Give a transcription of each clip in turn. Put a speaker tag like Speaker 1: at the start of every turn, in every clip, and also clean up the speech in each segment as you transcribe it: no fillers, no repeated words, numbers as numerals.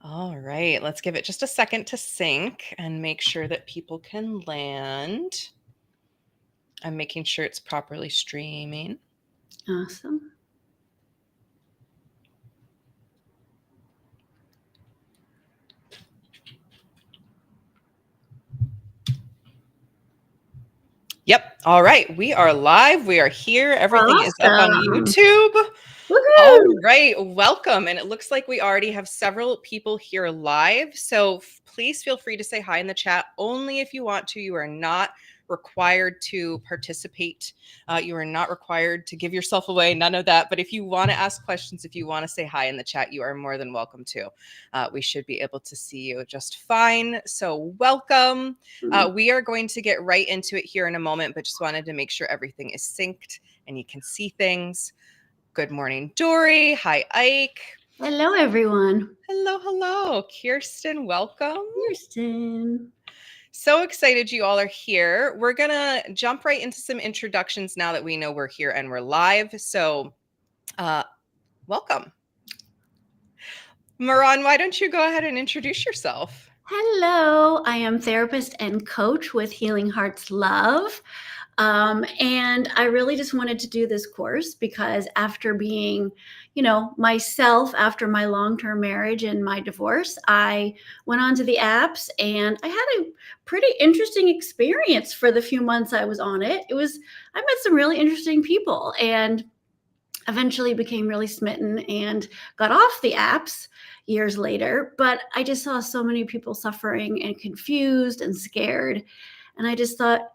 Speaker 1: All right, let's give it just a second to sync and make sure that people can land. I'm making sure it's properly streaming.
Speaker 2: Awesome.
Speaker 1: Yep. All right, we are live. We are here. Everything is up on
Speaker 2: Awesome.
Speaker 1: YouTube. All
Speaker 2: Woohoo!
Speaker 1: right, welcome. And it looks like we already have several people here live. So please feel free to say hi in the chat only if you want to. You are not required to participate. You are not required to give yourself away, none of that. But if you want to ask questions, if you want to say hi in the chat, you are more than welcome to. We should be able to see you just fine. So welcome. We are going to get right into it here in a moment, but just wanted to make sure everything is synced and you can see things. Good morning, Dory. Hi, Ike.
Speaker 2: Hello, everyone.
Speaker 1: Hello. Kirsten, welcome.
Speaker 2: Kirsten.
Speaker 1: So excited you all are here. We're going to jump right into some introductions now that we know we're here and we're live. So, welcome. Maran, why don't you go ahead and introduce yourself?
Speaker 2: Hello, I am therapist and coach with Healing Hearts Love. And I really just wanted to do this course because after being, myself after my long-term marriage and my divorce, I went onto the apps and I had a pretty interesting experience for the few months I was on it. I met some really interesting people and eventually became really smitten and got off the apps years later. But I just saw so many people suffering and confused and scared. And I just thought,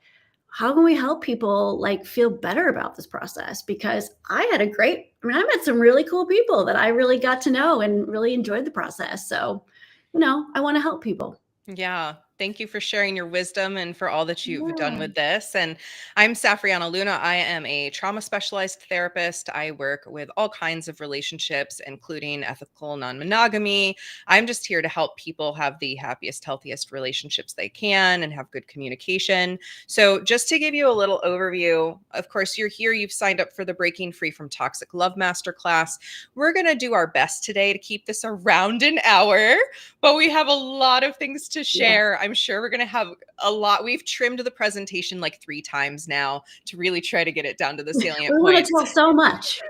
Speaker 2: how can we help people feel better about this process? Because I met some really cool people that I really got to know and really enjoyed the process. So, I want to help people.
Speaker 1: Yeah. Thank you for sharing your wisdom and for all that you've done
Speaker 2: Yeah.
Speaker 1: with this. And I'm Safriana Luna. I am a trauma specialized therapist. I work with all kinds of relationships, including ethical non-monogamy. I'm just here to help people have the happiest, healthiest relationships they can and have good communication. So just to give you a little overview, of course, you're here, you've signed up for the Breaking Free from Toxic Love Masterclass. We're going to do our best today to keep this around an hour, but we have a lot of things to share. I'm sure we're going to have a lot. We've trimmed the presentation like 3 times now to really try to get it down to the salient
Speaker 2: We want
Speaker 1: points.
Speaker 2: to tell so much.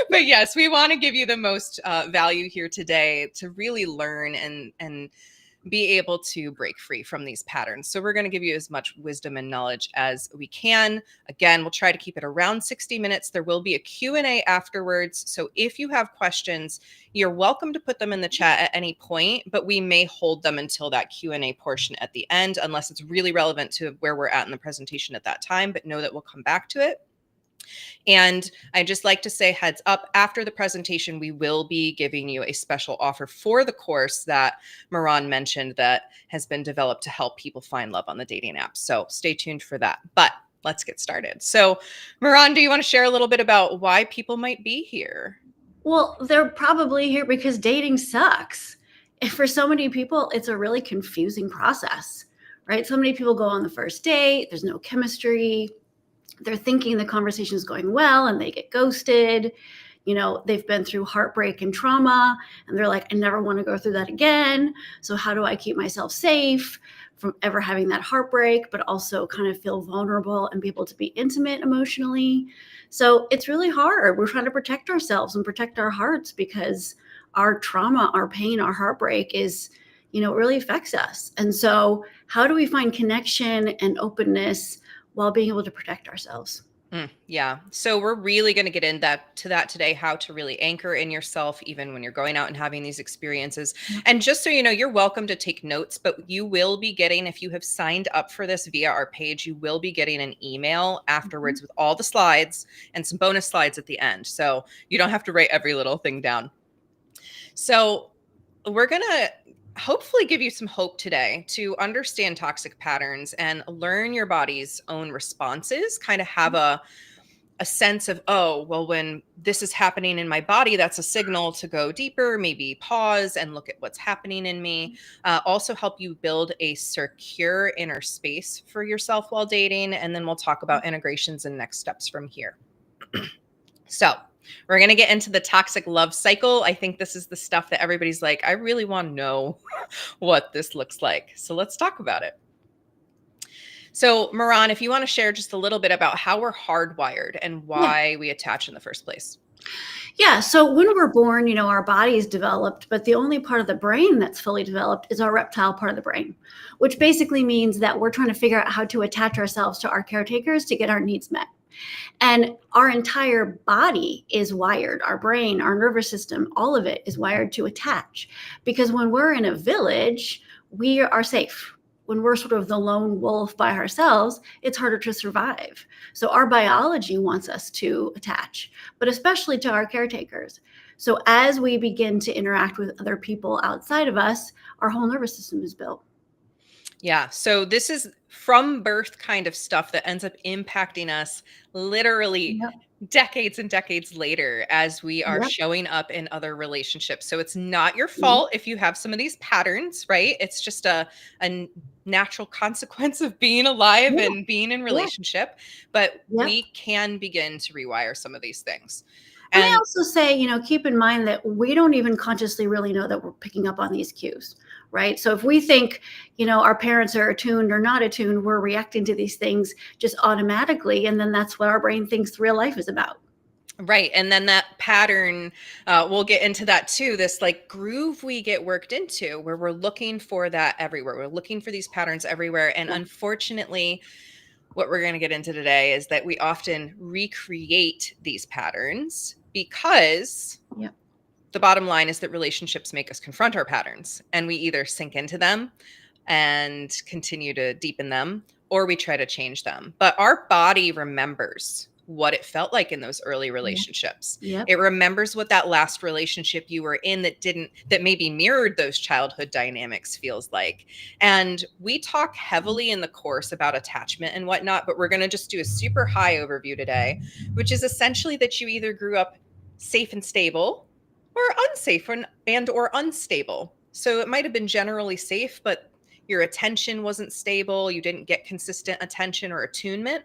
Speaker 1: But yes, we want to give you the most value here today to really learn and be able to break free from these patterns. So we're going to give you as much wisdom and knowledge as we can. Again, we'll try to keep it around 60 minutes. There will be a Q&A afterwards. So if you have questions, you're welcome to put them in the chat at any point, but we may hold them until that Q&A portion at the end, unless it's really relevant to where we're at in the presentation at that time, but know that we'll come back to it. And I just like to say heads up, after the presentation, we will be giving you a special offer for the course that Maran mentioned that has been developed to help people find love on the dating apps. So stay tuned for that. But let's get started. So Maran, do you want to share a little bit about why people might be here?
Speaker 2: Well, they're probably here because dating sucks. And for so many people, it's a really confusing process, right? So many people go on the first date, there's no chemistry. They're thinking the conversation is going well and they get ghosted. They've been through heartbreak and trauma and they're like, I never want to go through that again. So how do I keep myself safe from ever having that heartbreak, but also kind of feel vulnerable and be able to be intimate emotionally? So it's really hard. We're trying to protect ourselves and protect our hearts because our trauma, our pain, our heartbreak is, it really affects us. And so how do we find connection and openness while being able to protect ourselves?
Speaker 1: Yeah. So we're really going to get into that today, how to really anchor in yourself, even when you're going out and having these experiences. And just so you know, you're welcome to take notes, but you will be getting, if you have signed up for this via our page, you will be getting an email afterwards with all the slides and some bonus slides at the end. So you don't have to write every little thing down. So we're going to hopefully give you some hope today to understand toxic patterns and learn your body's own responses, kind of have a sense of, oh, well, when this is happening in my body, that's a signal to go deeper, maybe pause and look at what's happening in me. Also help you build a secure inner space for yourself while dating. And then we'll talk about integrations and next steps from here. So We're going to get into the toxic love cycle. I think this is the stuff that everybody's like, I really want to know what this looks like. So let's talk about it. So, Moran, if you want to share just a little bit about how we're hardwired and
Speaker 2: Yeah.
Speaker 1: why we attach in the first place.
Speaker 2: Yeah. So when we're born, you know, our body is developed, but the only part of the brain that's fully developed is our reptile part of the brain, which basically means that we're trying to figure out how to attach ourselves to our caretakers to get our needs met. And our entire body is wired, our brain, our nervous system, all of it is wired to attach. Because when we're in a village, we are safe. When we're sort of the lone wolf by ourselves, it's harder to survive. So our biology wants us to attach, but especially to our caretakers. So as we begin to interact with other people outside of us, our whole nervous system is built.
Speaker 1: Yeah. So this is from birth kind of stuff that ends up impacting us literally
Speaker 2: Yep.
Speaker 1: decades and decades later as we are
Speaker 2: Yep.
Speaker 1: showing up in other relationships. So it's not your
Speaker 2: Mhm.
Speaker 1: fault if you have some of these patterns, right? It's just a natural consequence of being alive
Speaker 2: Yeah.
Speaker 1: and being in
Speaker 2: Yeah.
Speaker 1: relationship, but
Speaker 2: Yep.
Speaker 1: we can begin to rewire some of these things.
Speaker 2: And I
Speaker 1: And
Speaker 2: also say, you know, keep in mind that we don't even consciously really know that we're picking up on these cues, right? So if we think, you know, our parents are attuned or not attuned, we're reacting to these things just automatically. And then that's what our brain thinks real life is about.
Speaker 1: right. And then that pattern, we'll get into that too. This like groove we get worked into where we're looking for that everywhere. We're looking for these patterns everywhere. And
Speaker 2: Yeah.
Speaker 1: unfortunately, what we're going to get into today is that we often recreate these patterns because
Speaker 2: Yeah.
Speaker 1: the bottom line is that relationships make us confront our patterns and we either sink into them and continue to deepen them or we try to change them. But our body remembers what it felt like in those early relationships.
Speaker 2: Yep.
Speaker 1: It remembers what that last relationship you were in that maybe mirrored those childhood dynamics feels like. And we talk heavily in the course about attachment and whatnot, but we're going to just do a super high overview today, which is essentially that you either grew up safe and stable or unsafe or unstable. So it might have been generally safe, but your attention wasn't stable. You didn't get consistent attention or attunement.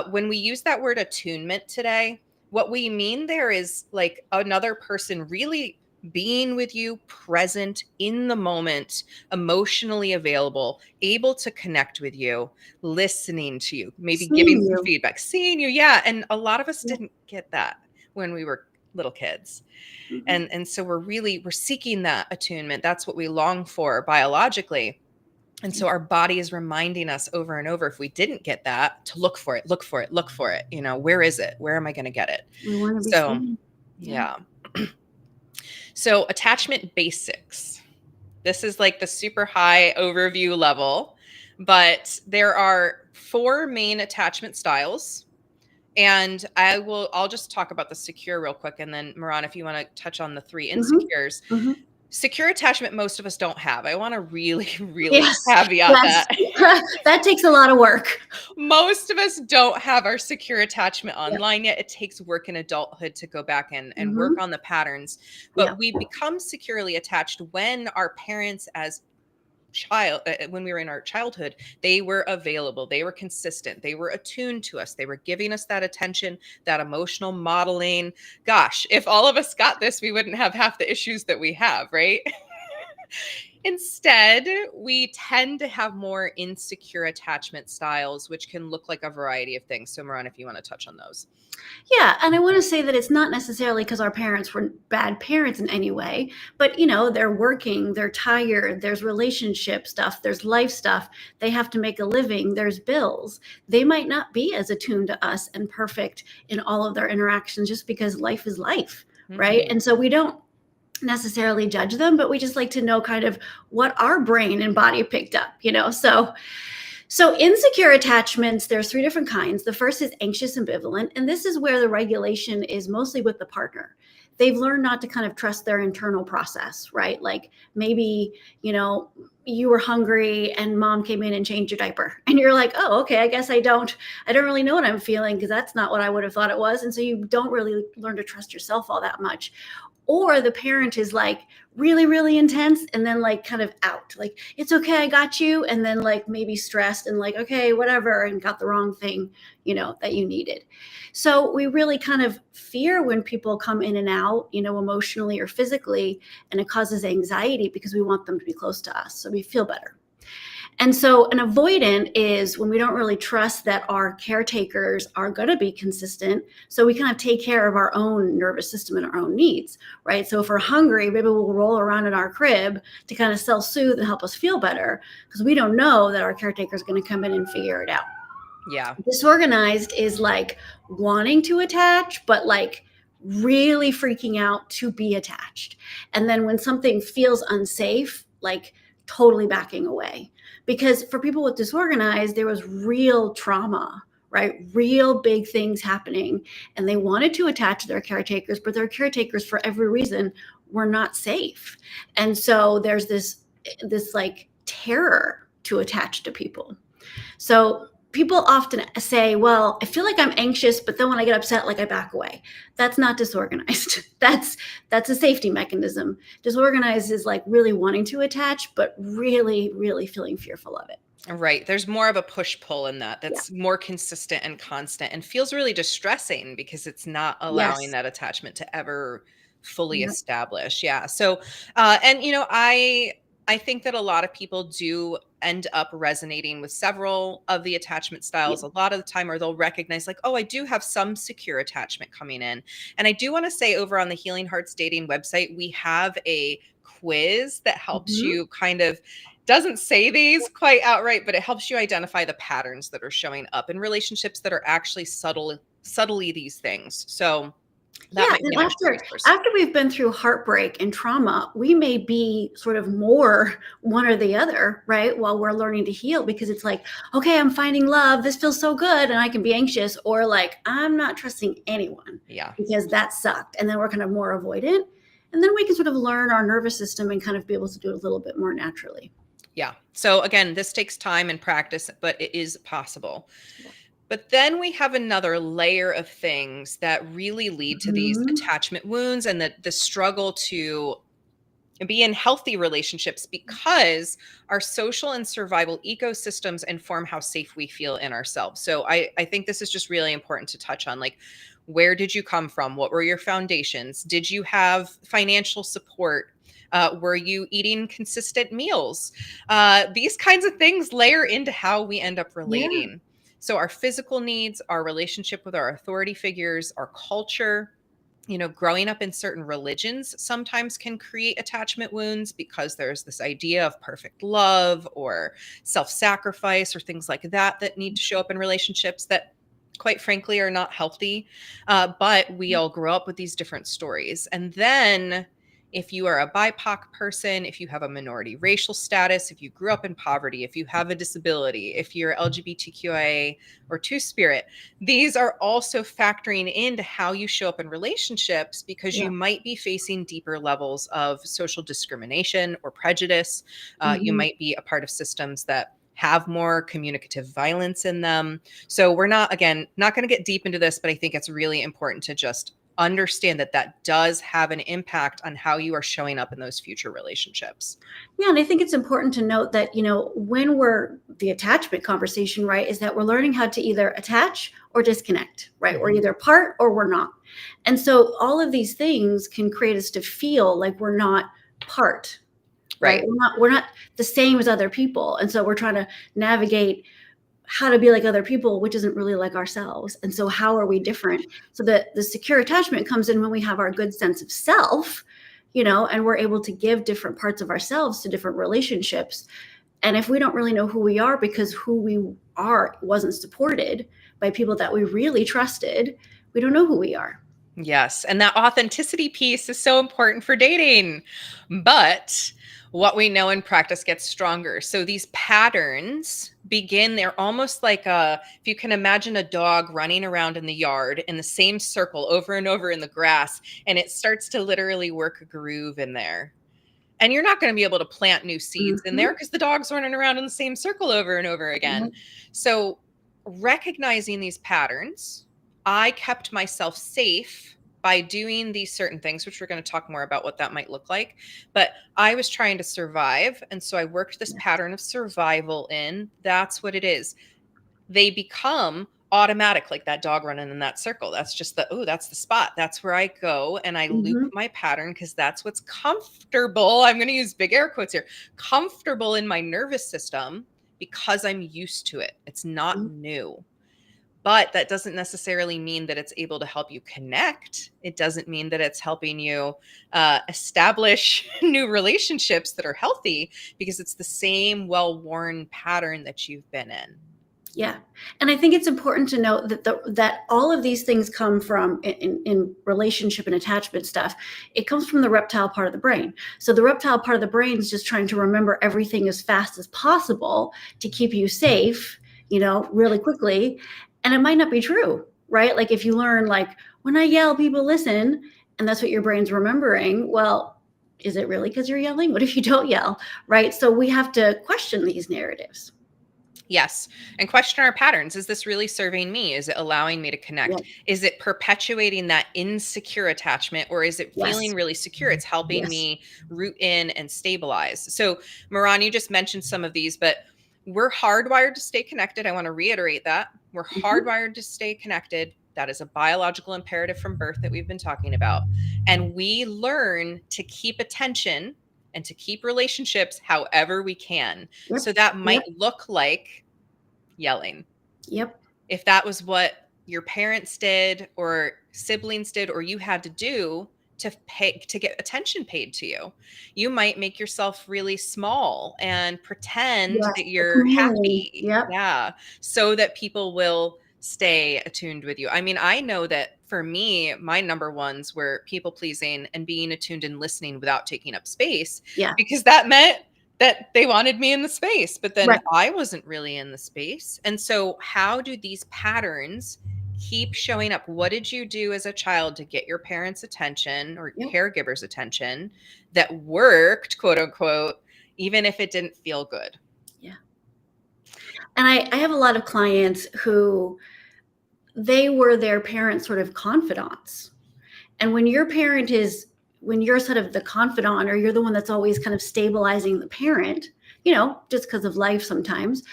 Speaker 1: When we use that word attunement today, what we mean there is like another person really being with you, present in the moment, emotionally available, able to connect with you, listening to you, maybe giving
Speaker 2: Seeing
Speaker 1: some
Speaker 2: you.
Speaker 1: feedback, seeing you. Yeah. And a lot of us
Speaker 2: Yeah.
Speaker 1: didn't get that when we were little kids.
Speaker 2: Mhm.
Speaker 1: And so we're seeking that attunement. That's what we long for biologically. And so our body is reminding us over and over, if we didn't get that, to look for it, look for it, look for it. You know, where is it? Where am I going to get it?
Speaker 2: We want to be
Speaker 1: So,
Speaker 2: seen. Yeah.
Speaker 1: yeah. So, attachment basics. This is like the super high overview level, but there are 4 main attachment styles. And I'll just talk about the secure real quick. And then Moran, if you want to touch on the 3
Speaker 2: Mhm.
Speaker 1: insecures.
Speaker 2: Mhm.
Speaker 1: Secure attachment, most of us don't have. I want to really, really
Speaker 2: Yes.
Speaker 1: caveat
Speaker 2: Yes.
Speaker 1: that.
Speaker 2: That takes a lot of work.
Speaker 1: Most of us don't have our secure attachment online yet. It takes work in adulthood to go back and work
Speaker 2: Mhm.
Speaker 1: on the patterns.
Speaker 2: Yeah.
Speaker 1: But we become securely attached when our parents, when we were in our childhood, they were available, they were consistent, they were attuned to us, they were giving us that attention, that emotional modeling. Gosh, if all of us got this, we wouldn't have half the issues that we have, right? Instead, we tend to have more insecure attachment styles, which can look like a variety of things. So, Moran, if you want to touch on those.
Speaker 2: Yeah, and I want to say that it's not necessarily because our parents were bad parents in any way, but you know, they're working, they're tired, there's relationship stuff, there's life stuff. They have to make a living, there's bills. They might not be as attuned to us and perfect in all of their interactions just because life is life, right?
Speaker 1: Mhm.
Speaker 2: And so we don't necessarily judge them, but we just like to know kind of what our brain and body picked up, you know? So insecure attachments, there's 3 different kinds. The first is anxious ambivalent, and this is where the regulation is mostly with the partner. They've learned not to kind of trust their internal process, right? Like maybe, you know, you were hungry and mom came in and changed your diaper. And you're like, "Oh, okay, I guess I don't really know what I'm feeling because that's not what I would have thought it was." And so you don't really learn to trust yourself all that much. Or the parent is like really, really intense and then like kind of out, like, it's okay, I got you. And then like maybe stressed and like, okay, whatever, and got the wrong thing, that you needed. So we really kind of fear when people come in and out, emotionally or physically, and it causes anxiety because we want them to be close to us so we feel better. And so an avoidant is when we don't really trust that our caretakers are going to be consistent. So we kind of take care of our own nervous system and our own needs, right? So if we're hungry, maybe we'll roll around in our crib to kind of self-soothe and help us feel better because we don't know that our caretaker is going to come in and figure it out.
Speaker 1: Yeah.
Speaker 2: Disorganized is like wanting to attach, but like really freaking out to be attached. And then when something feels unsafe, like totally backing away. Because for people with disorganized, there was real trauma, right? Real big things happening. And they wanted to attach to their caretakers, but their caretakers, for every reason, were not safe. And so there's this like terror to attach to people. So people often say, well, I feel like I'm anxious, but then when I get upset, like I back away. That's not disorganized. That's a safety mechanism. Disorganized is like really wanting to attach, but really, really feeling fearful of it.
Speaker 1: Right. There's more of a push-pull in that's more consistent and constant and feels really distressing because it's not allowing that attachment to ever fully establish. Yeah. So, and I think that a lot of people do end up resonating with several of the attachment styles a lot of the time, or they'll recognize like, oh, I do have some secure attachment coming in. And I do want to say over on the Healing Hearts Dating website, we have a quiz that helps you kind of, doesn't say these quite outright, but it helps you identify the patterns that are showing up in relationships that are actually subtly these things. So that
Speaker 2: and after we've been through heartbreak and trauma, we may be sort of more one or the other, right? While we're learning to heal, because it's like, okay, I'm finding love. This feels so good. And I can be anxious, or like, I'm not trusting anyone because that sucked. And then we're kind of more avoidant. And then we can sort of learn our nervous system and kind of be able to do it a little bit more naturally.
Speaker 1: Yeah. So again, this takes time and practice, but it is possible. But then we have another layer of things that really lead to these attachment wounds and the struggle to be in healthy relationships, because our social and survival ecosystems inform how safe we feel in ourselves. So I think this is just really important to touch on. Like, where did you come from? What were your foundations? Did you have financial support? Were you eating consistent meals? These kinds of things layer into how we end up relating. Yeah. So our physical needs, our relationship with our authority figures, our culture, growing up in certain religions sometimes can create attachment wounds because there's this idea of perfect love or self-sacrifice or things like that need to show up in relationships that, quite frankly, are not healthy. But we all grow up with these different stories. And then if you are a BIPOC person, if you have a minority racial status, if you grew up in poverty, if you have a disability, if you're LGBTQIA or Two-Spirit, these are also factoring into how you show up in relationships, because you might be facing deeper levels of social discrimination or prejudice. You might be a part of systems that have more communicative violence in them. So we're not going to get deep into this, but I think it's really important to just understand that does have an impact on how you are showing up in those future relationships.
Speaker 2: Yeah. And I think it's important to note that, when we're the attachment conversation, right, is that we're learning how to either attach or disconnect, right? We're either part or we're not. And so all of these things can create us to feel like we're not part, right? We're not the same as other people. And so we're trying to navigate how to be like other people, which isn't really like ourselves. And so how are we different? So the secure attachment comes in when we have our good sense of self, and we're able to give different parts of ourselves to different relationships. And if we don't really know who we are because who we are wasn't supported by people that we really trusted, we don't know who we are.
Speaker 1: Yes. And that authenticity piece is so important for dating. But what we know in practice gets stronger. So these patterns begin, they're almost like if you can imagine a dog running around in the yard in the same circle over and over in the grass, and it starts to literally work a groove in there. And you're not going to be able to plant new seeds in there because the dog's running around in the same circle over and over again. So recognizing these patterns, I kept myself safe by doing these certain things, which we're going to talk more about what that might look like. But I was trying to survive. And so I worked this pattern of survival in. That's what it is. They become automatic, like that dog running in that circle. That's just that's the spot. That's where I go and I loop my pattern because that's what's comfortable. I'm going to use big air quotes here. Comfortable in my nervous system because I'm used to it. It's not new. But that doesn't necessarily mean that it's able to help you connect. It doesn't mean that it's helping you establish new relationships that are healthy because it's the same well-worn pattern that you've been in.
Speaker 2: Yeah. And I think it's important to note that that all of these things come from in relationship and attachment stuff. It comes from the reptile part of the brain. So the reptile part of the brain is just trying to remember everything as fast as possible to keep you safe, really quickly. And it might not be true, right? Like if you learn, like, when I yell, people listen, and that's what your brain's remembering. Well, is it really because you're yelling? What if you don't yell, right? So we have to question these narratives.
Speaker 1: Yes. And question our patterns. Is this really serving me? Is it allowing me to connect?
Speaker 2: Yep.
Speaker 1: Is it perpetuating that insecure attachment, or is it feeling really secure? It's helping me root in and stabilize. So, Moran, you just mentioned some of these, but we're hardwired to stay connected. I want to reiterate that. We're hardwired to stay connected. That is a biological imperative from birth that we've been talking about. And we learn to keep attention and to keep relationships however we can.
Speaker 2: Yep.
Speaker 1: So that might look like yelling.
Speaker 2: Yep.
Speaker 1: If that was what your parents did or siblings did, or you had to do to get attention paid to you, you might make yourself really small and pretend that you're happy. Yeah. So that people will stay attuned with you. I mean, I know that for me, my number ones were people pleasing and being attuned and listening without taking up space.
Speaker 2: Yeah.
Speaker 1: Because that meant that they wanted me in the space, but then I wasn't really in the space. And so how do these patterns keep showing up? What did you do as a child to get your parents' attention or caregivers' attention that worked, quote unquote, even if it didn't feel good?
Speaker 2: Yeah. And I have a lot of clients who they were their parents' sort of confidants. And when you're sort of the confidant, or you're the one that's always kind of stabilizing the parent, just because of life sometimes,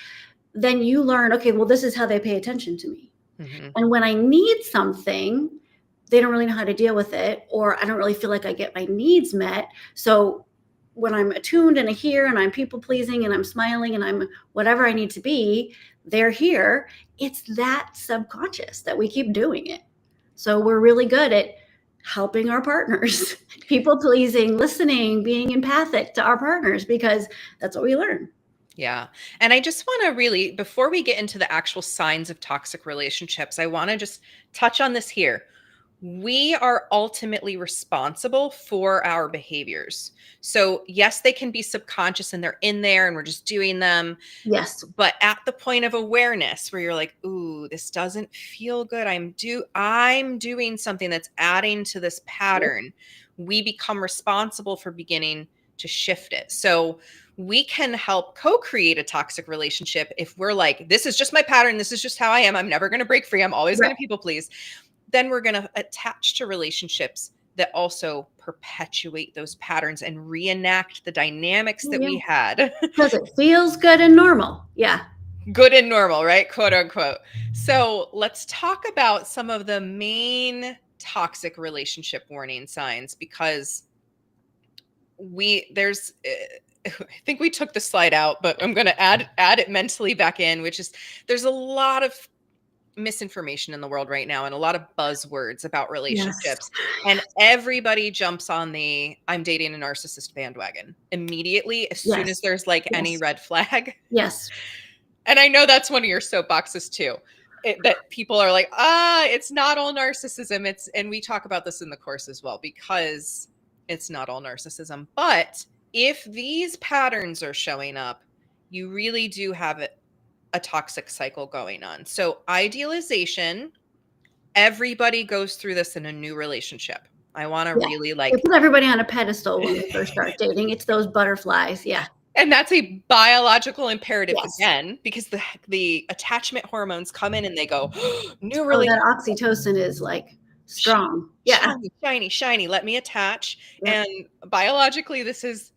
Speaker 2: then you learn, okay, well, this is how they pay attention to me. And when I need something, they don't really know how to deal with it, or I don't really feel like I get my needs met. So when I'm attuned and I hear and I'm people pleasing and I'm smiling and I'm whatever I need to be, they're here. It's that subconscious that we keep doing it. So we're really good at helping our partners, people pleasing, listening, being empathic to our partners, because that's what we learn.
Speaker 1: Yeah. And I just want to really, before we get into the actual signs of toxic relationships, I want to just touch on this here. We are ultimately responsible for our behaviors. So yes, they can be subconscious and they're in there and we're just doing them.
Speaker 2: Yes.
Speaker 1: But at the point of awareness where you're like, ooh, this doesn't feel good. I'm doing something that's adding to this pattern. We become responsible for beginning to shift it. So we can help co-create a toxic relationship if we're like, this is just my pattern. This is just how I am. I'm never going to break free. I'm always going to people please. Then we're going to attach to relationships that also perpetuate those patterns and reenact the dynamics that we had.
Speaker 2: Because it feels good and normal. Yeah.
Speaker 1: Good and normal, right? Quote unquote. So let's talk about some of the main toxic relationship warning signs, because I think we took the slide out, but I'm going to add it mentally back in, which is there's a lot of misinformation in the world right now and a lot of buzzwords about relationships. And everybody jumps on the I'm dating a narcissist bandwagon immediately as soon as there's like any red flag.
Speaker 2: Yes.
Speaker 1: And I know that's one of your soapboxes too. That people are like, it's not all narcissism. And we talk about this in the course as well, because it's not all narcissism. But if these patterns are showing up, you really do have a toxic cycle going on. So idealization, everybody goes through this in a new relationship. I want to really like
Speaker 2: put everybody on a pedestal when we first start dating. It's those butterflies. Yeah.
Speaker 1: And that's a biological imperative again, because the attachment hormones come in and they go, new relationship.
Speaker 2: That oxytocin is like strong. Yeah.
Speaker 1: Shiny, shiny, shiny. Let me attach.
Speaker 2: Yep.
Speaker 1: And biologically, this is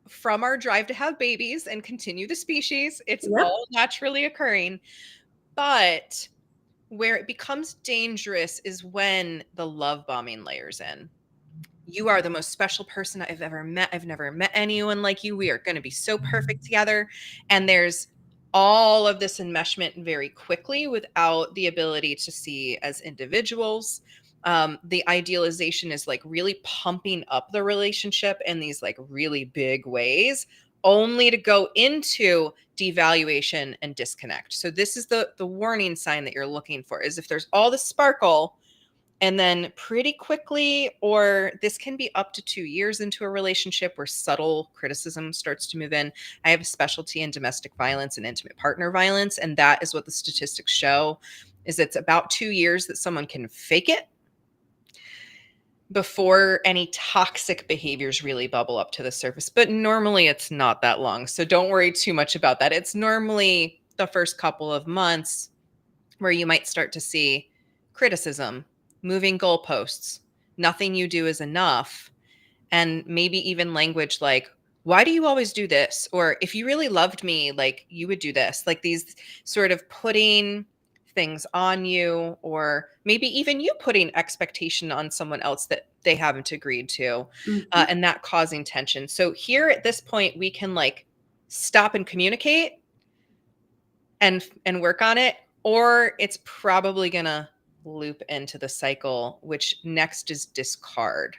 Speaker 1: from our drive to have babies and continue the species. It's
Speaker 2: Yep.
Speaker 1: all naturally occurring. But where it becomes dangerous is when the love bombing layers in. You are the most special person I've ever met. I've never met anyone like you. We are going to be so perfect together. And there's all of this enmeshment very quickly without the ability to see as individuals. The idealization is like really pumping up the relationship in these like really big ways, only to go into devaluation and disconnect. So this is the warning sign that you're looking for, is if there's all the sparkle and then pretty quickly, or this can be up to 2 years into a relationship where subtle criticism starts to move in. I have a specialty in domestic violence and intimate partner violence, and that is what the statistics show, is it's about 2 years that someone can fake it before any toxic behaviors really bubble up to the surface. But normally it's not that long. So don't worry too much about that. It's normally the first couple of months where you might start to see criticism, moving goalposts, nothing you do is enough, and maybe even language like, why do you always do this? Or if you really loved me, like you would do this. Like these sort of putting things on you, or maybe even you putting expectation on someone else that they haven't agreed to,
Speaker 2: Mhm.
Speaker 1: and that causing tension. So here at this point, we can like stop and communicate and work on it, or it's probably gonna loop into the cycle, which next is discard.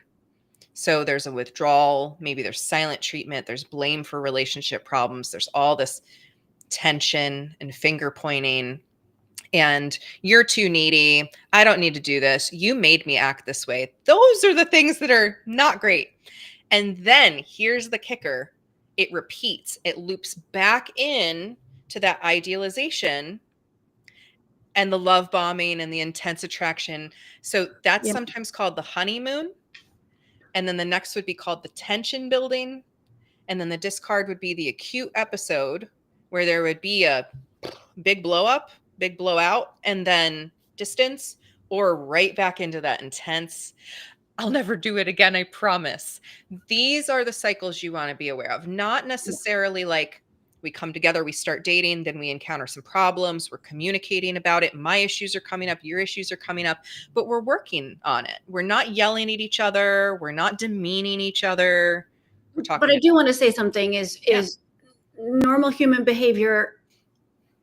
Speaker 1: So there's a withdrawal, maybe there's silent treatment, there's blame for relationship problems, there's all this tension and finger pointing, and you're too needy. I don't need to do this. You made me act this way. Those are the things that are not great. And then here's the kicker. It repeats. It loops back in to that idealization and the love bombing and the intense attraction. So that's
Speaker 2: Yep.
Speaker 1: sometimes called the honeymoon. And then the next would be called the tension building. And then the discard would be the acute episode where there would be a big blow up, big blowout, and then distance, or right back into that intense, I'll never do it again, I promise. These are the cycles you want to be aware of, not necessarily like we come together, we start dating, then we encounter some problems, we're communicating about it. My issues are coming up, your issues are coming up, but we're working on it. We're not yelling at each other, we're not demeaning each other. We're
Speaker 2: But
Speaker 1: talking
Speaker 2: I do
Speaker 1: about,
Speaker 2: want to say something is
Speaker 1: yeah.
Speaker 2: normal human behavior.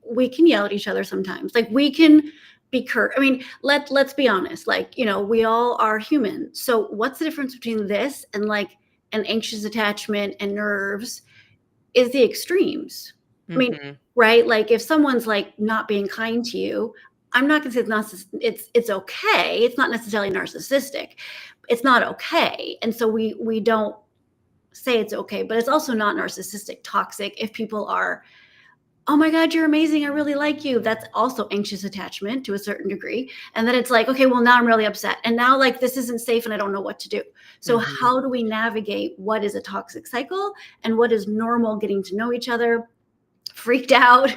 Speaker 2: We can yell at each other sometimes. Like we can be curt. I mean, let's be honest. Like, we all are human. So what's the difference between this and like an anxious attachment and nerves is the extremes. I mean,
Speaker 1: Mhm.
Speaker 2: right? Like if someone's like not being kind to you, I'm not gonna say it's okay. It's not necessarily narcissistic. It's not okay. And so we don't say it's okay, but it's also not narcissistic, toxic if people are, oh my God, you're amazing. I really like you. That's also anxious attachment to a certain degree. And then it's like, okay, well, now I'm really upset. And now, like, this isn't safe and I don't know what to do. So,
Speaker 1: Mhm.
Speaker 2: how do we navigate what is a toxic cycle and what is normal getting to know each other, freaked out,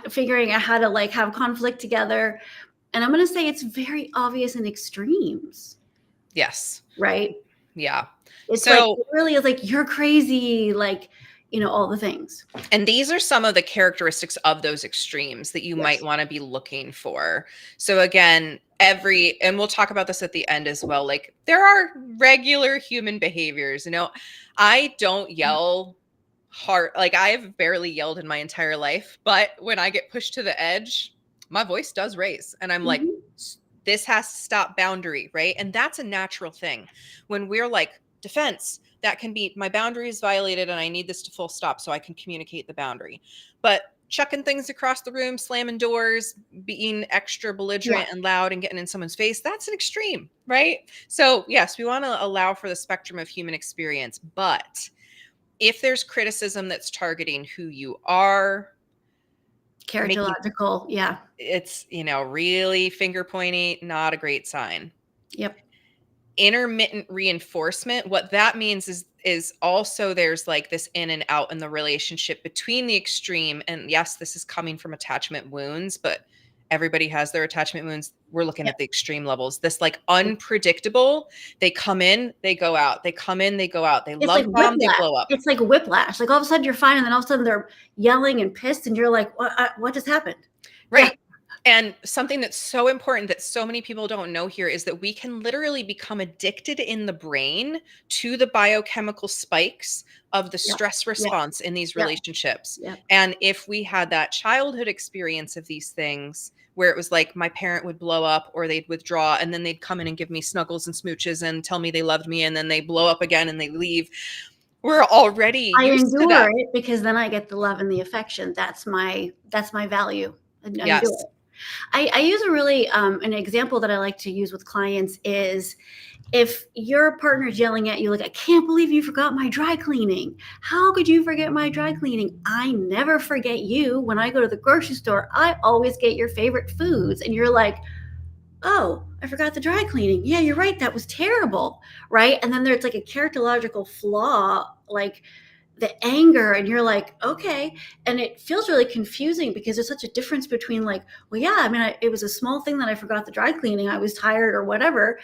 Speaker 2: figuring out how to like have conflict together? And I'm going to say it's very obvious in extremes,
Speaker 1: Yes.
Speaker 2: right?
Speaker 1: Yeah.
Speaker 2: It's like,
Speaker 1: So,
Speaker 2: it really is like, you're crazy, like, all the things.
Speaker 1: and these are some of the characteristics of those extremes that you might
Speaker 2: Yes.
Speaker 1: want to be looking for. So again, and we'll talk about this at the end as well. Like there are regular human behaviors, I don't yell hard. Like I've barely yelled in my entire life, but when I get pushed to the edge, my voice does raise and I'm like,
Speaker 2: Mhm.
Speaker 1: this has to stop, boundary, right? And that's a natural thing. When we're like defense, that can be my boundary is violated and I need this to full stop so I can communicate the boundary. But chucking things across the room, slamming doors, being extra
Speaker 2: Yeah.
Speaker 1: belligerent and loud and getting in someone's face, that's an extreme, right? So, yes, we want to allow for the spectrum of human experience, but if there's criticism that's targeting who you are, making
Speaker 2: Characterological. Yeah.
Speaker 1: it's, really finger pointing, not a great sign.
Speaker 2: Yep.
Speaker 1: Intermittent reinforcement, what that means is also there's like this in and out in the relationship between the extreme, and yes, this is coming from attachment wounds, but Everybody has their attachment wounds. We're looking at the extreme levels. This like unpredictable, they come in, they go out. They come in, they go out. They
Speaker 2: It's
Speaker 1: love
Speaker 2: like
Speaker 1: bomb, they
Speaker 2: whiplash.
Speaker 1: blow up.
Speaker 2: It's like whiplash. Like all of a sudden you're fine, and then all of a sudden they're yelling and pissed, and you're like, what just happened?
Speaker 1: Right. Yeah. And something that's so important that so many people don't know here is that we can literally become addicted in the brain to the biochemical spikes of the stress response in these relationships. And if we had that childhood experience of these things where it was like my parent would blow up or they'd withdraw and then they'd come in and give me snuggles and smooches and tell me they loved me and then they blow up again and they leave. We're already used to that.
Speaker 2: It because then I get the love and the affection. That's my value.
Speaker 1: Yes.
Speaker 2: I use a really an example that I like to use with clients is if your partner's yelling at you like, I can't believe you forgot my dry cleaning. How could you forget my dry cleaning? I never forget you. When I go to the grocery store, I always get your favorite foods. And you're like, oh, I forgot the dry cleaning. Yeah, you're right. That was terrible. Right. And then there's like a characterological flaw, like the anger, and you're like, okay. And it feels really confusing because there's such a difference between like, well, yeah, I mean, it was a small thing that I forgot the dry cleaning. I was tired or whatever.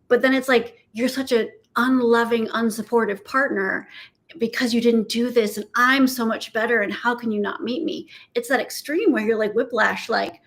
Speaker 2: But then it's like, you're such an unloving, unsupportive partner because you didn't do this and I'm so much better. And how can you not meet me? It's that extreme where you're like whiplash, like,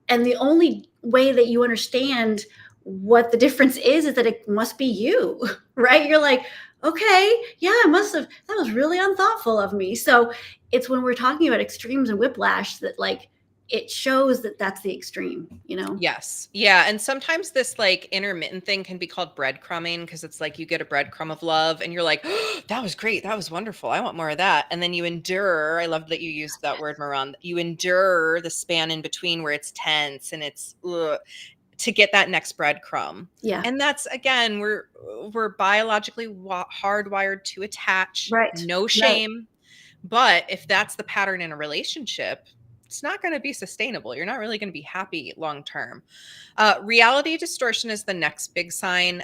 Speaker 2: and the only way that you understand what the difference is that it must be you, right? You're like, okay, yeah, that was really unthoughtful of me. So it's when we're talking about extremes and whiplash that like, it shows that that's the extreme, you know?
Speaker 1: Yes. Yeah. And sometimes this like intermittent thing can be called breadcrumbing because it's like you get a breadcrumb of love and you're like, oh, that was great. That was wonderful. I want more of that. And then you endure. I love that you used that word, Maran. You endure the span in between where it's tense and it's to get that next breadcrumb.
Speaker 2: Yeah.
Speaker 1: And that's, again, we're biologically hardwired to attach.
Speaker 2: Right.
Speaker 1: No shame. Right. But if that's the pattern in a relationship, it's not going to be sustainable. You're not really going to be happy long term. Reality distortion is the next big sign.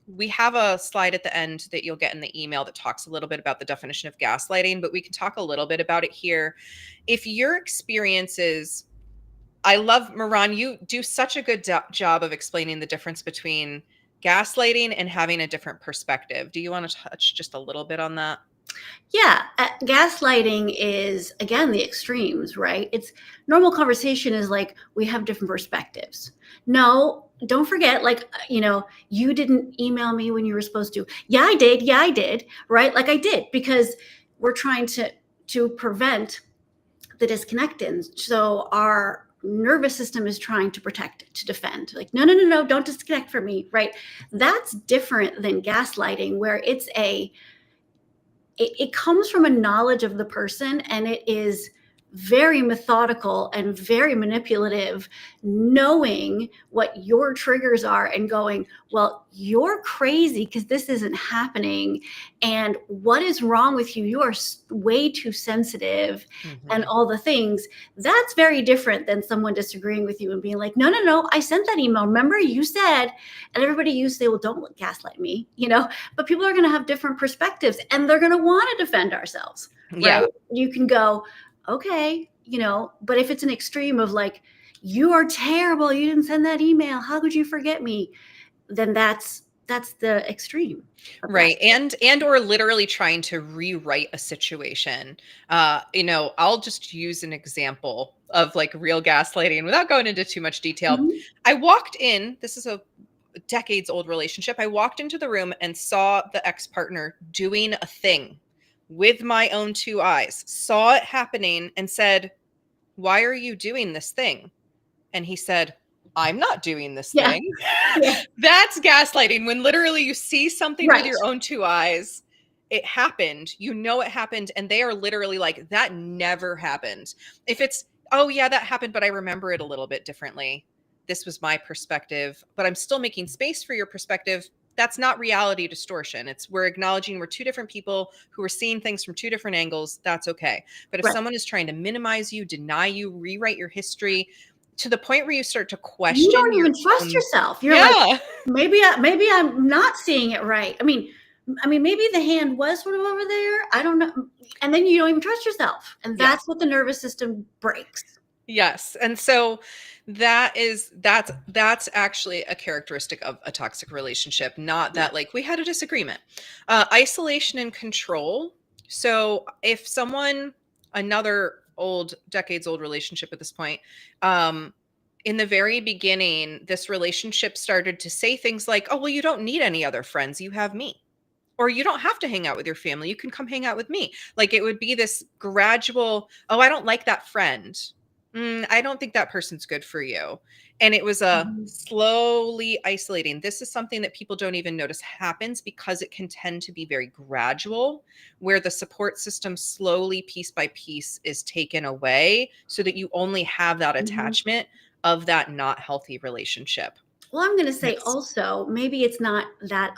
Speaker 1: We have a slide at the end that you'll get in the email that talks a little bit about the definition of gaslighting, but we can talk a little bit about it here. If your experiences, I love, Maran, you do such a good job of explaining the difference between gaslighting and having a different perspective. Do you want to touch just a little bit on that?
Speaker 2: Yeah, gaslighting is, again, the extremes, right? It's normal conversation is like, we have different perspectives. No, don't forget, like, you know, you didn't email me when you were supposed to. Yeah, I did. Yeah, I did. Right? Like I did, because we're trying to prevent the disconnecting. So our nervous system is trying to protect, to defend. Like, no, don't disconnect from me, right? That's different than gaslighting, where it comes from a knowledge of the person, and it is very methodical and very manipulative, knowing what your triggers are and going, well, you're crazy because this isn't happening. And what is wrong with you? You are way too sensitive, and all the things. That's very different than someone disagreeing with you and being like, no, I sent that email. Remember you said, and everybody used to say, well, don't gaslight me, you know, but people are going to have different perspectives and they're going to want to defend ourselves. Right? Yeah. You can go, okay, you know, but if it's an extreme of like, you are terrible, you didn't send that email, how could you forget me? Then that's the extreme.
Speaker 1: Right. And or literally trying to rewrite a situation. You know, I'll just use an example of like real gaslighting without going into too much detail. I walked in, this is a decades old relationship. I walked into the room and saw the ex-partner doing a thing with my own two eyes, saw it happening and said, why are you doing this thing? And he said, I'm not doing this thing. Yeah. That's gaslighting, when literally you see something with your own two eyes. It happened, you know it happened, and they are literally like, that never happened. If it's, oh yeah, that happened, but I remember it a little bit differently. This was my perspective, but I'm still making space for your perspective. That's not reality distortion. We're acknowledging we're two different people who are seeing things from two different angles. That's okay. But if someone is trying to minimize you, deny you, rewrite your history to the point where you start to question,
Speaker 2: you don't even trust yourself. You're like, maybe I'm not seeing it right. I mean, maybe the hand was sort of over there. I don't know. And then you don't even trust yourself. And that's what the nervous system breaks.
Speaker 1: Yes. And so that's actually a characteristic of a toxic relationship, not
Speaker 2: Yeah.
Speaker 1: that like we had a disagreement. Isolation and control. So if someone, another old, decades old relationship at this point, in the very beginning, this relationship started to say things like, oh, well, you don't need any other friends. You have me. Or you don't have to hang out with your family. You can come hang out with me. Like it would be this gradual, oh, I don't like that friend. I don't think that person's good for you. And it was a
Speaker 2: Mhm.
Speaker 1: slowly isolating. This is something that people don't even notice happens because it can tend to be very gradual, where the support system slowly, piece by piece, is taken away so that you only have that
Speaker 2: Mhm.
Speaker 1: attachment of that not healthy relationship.
Speaker 2: Well, I'm going to say
Speaker 1: That's,
Speaker 2: also, maybe it's not that,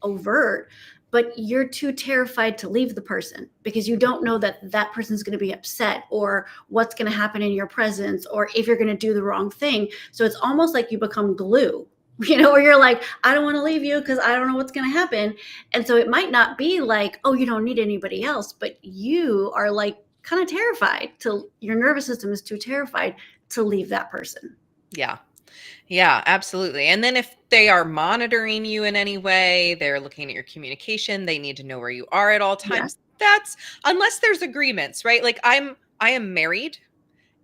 Speaker 2: overt, but you're too terrified to leave the person because you don't know that that person's going to be upset or what's going to happen in your presence or if you're going to do the wrong thing. So it's almost like you become glue, where you're like, I don't want to leave you because I don't know what's going to happen. And so it might not be like, oh, you don't need anybody else, but you are like kind of terrified to, your nervous system is too terrified to leave that person.
Speaker 1: yeah. Yeah, absolutely. And then if they are monitoring you in any way, they're looking at your communication, they need to know where you are at all
Speaker 2: Yeah.
Speaker 1: times. That's, unless there's agreements, right? Like I am married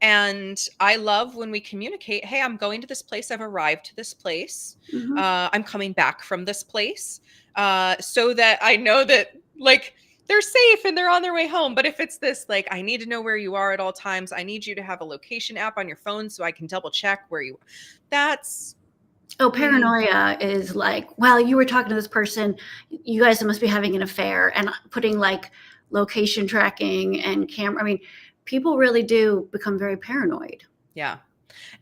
Speaker 1: and I love when we communicate, hey, I'm going to this place, I've arrived to this place.
Speaker 2: Hmm.
Speaker 1: I'm coming back from this place. So that I know that like they're safe and they're on their way home. But if it's this, like, I need to know where you are at all times, I need you to have a location app on your phone so I can double check where you, that's,
Speaker 2: Oh,
Speaker 1: mm,
Speaker 2: paranoia is like, well, you were talking to this person, you guys must be having an affair, and putting like location tracking and camera. I mean, people really do become very paranoid.
Speaker 1: yeah.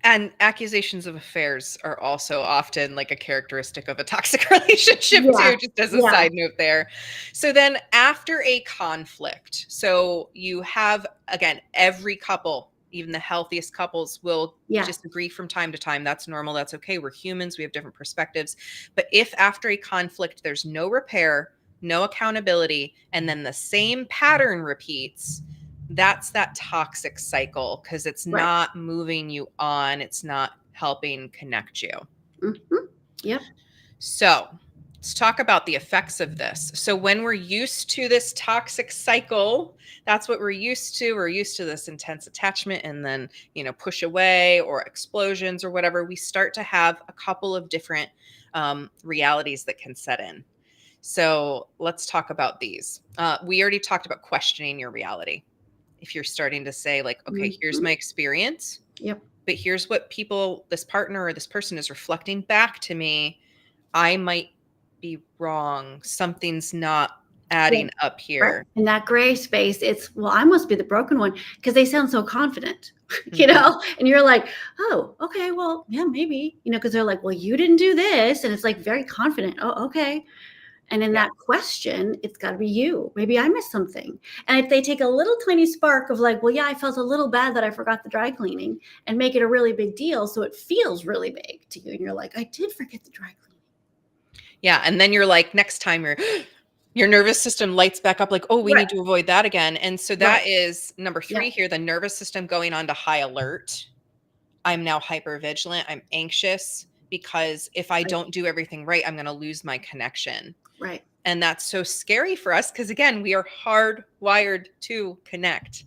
Speaker 1: And accusations of affairs are also often like a characteristic of a toxic relationship
Speaker 2: Yeah.
Speaker 1: too, just as a
Speaker 2: Yeah.
Speaker 1: side note there. So then after a conflict, so you have, again, every couple, even the healthiest couples, will
Speaker 2: Yeah.
Speaker 1: disagree from time to time. That's normal. That's okay. We're humans. We have different perspectives. But if after a conflict, there's no repair, no accountability, and then the same pattern repeats, that's that toxic cycle because it's
Speaker 2: Right.
Speaker 1: not moving you on, it's not helping connect you.
Speaker 2: Hmm. Yep.
Speaker 1: So let's talk about the effects of this. So when we're used to this toxic cycle, that's what we're used to. We're used to this intense attachment and then, push away or explosions or whatever. We start to have a couple of different realities that can set in. So let's talk about these. We already talked about questioning your reality. If you're starting to say like, okay, here's
Speaker 2: Hmm.
Speaker 1: my experience,
Speaker 2: Yep.
Speaker 1: but here's what this partner or this person is reflecting back to me, I might be wrong. Something's not
Speaker 2: Yeah.
Speaker 1: adding up
Speaker 2: Right.
Speaker 1: here.
Speaker 2: In that gray space, it's, well, I must be the broken one because they sound so confident,
Speaker 1: Mhm.
Speaker 2: and you're like, oh, okay, well, yeah, maybe, because they're like, well, you didn't do this. And it's like very confident. Oh, okay. And in
Speaker 1: Yeah.
Speaker 2: that question, it's got to be you. Maybe I missed something. And if they take a little tiny spark of like, well, yeah, I felt a little bad that I forgot the dry cleaning and make it a really big deal. So it feels really big to you. And you're like, I did forget the dry cleaning.
Speaker 1: Yeah. And then you're like, next time your nervous system lights back up like, oh, we
Speaker 2: Right.
Speaker 1: need to avoid that again. And so
Speaker 2: Right.
Speaker 1: that is number
Speaker 2: Yeah.
Speaker 1: 3 here, the nervous system going on to high alert. I'm now hyper vigilant. I'm anxious because if I
Speaker 2: Right.
Speaker 1: don't do everything right, I'm going to lose my connection.
Speaker 2: Right.
Speaker 1: And that's so scary for us because, again, we are hardwired to connect.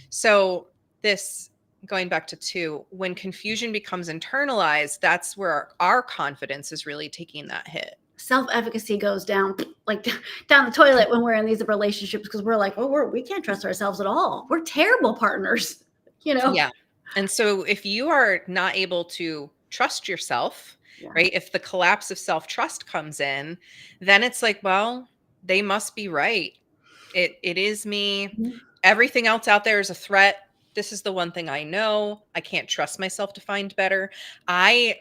Speaker 1: So, this going back to 2, when confusion becomes internalized, that's where our confidence is really taking that hit.
Speaker 2: Self-efficacy goes down like down the toilet when we're in these relationships because we're like, oh, we can't trust ourselves at all. We're terrible partners, you know?
Speaker 1: Yeah. And so, if you are not able to trust yourself,
Speaker 2: Yeah.
Speaker 1: right, if the collapse of self trust comes in, then it's like, well, they must be right. It is me.
Speaker 2: Mhm.
Speaker 1: Everything else out there is a threat. This is the one thing I know. I can't trust myself to find better. I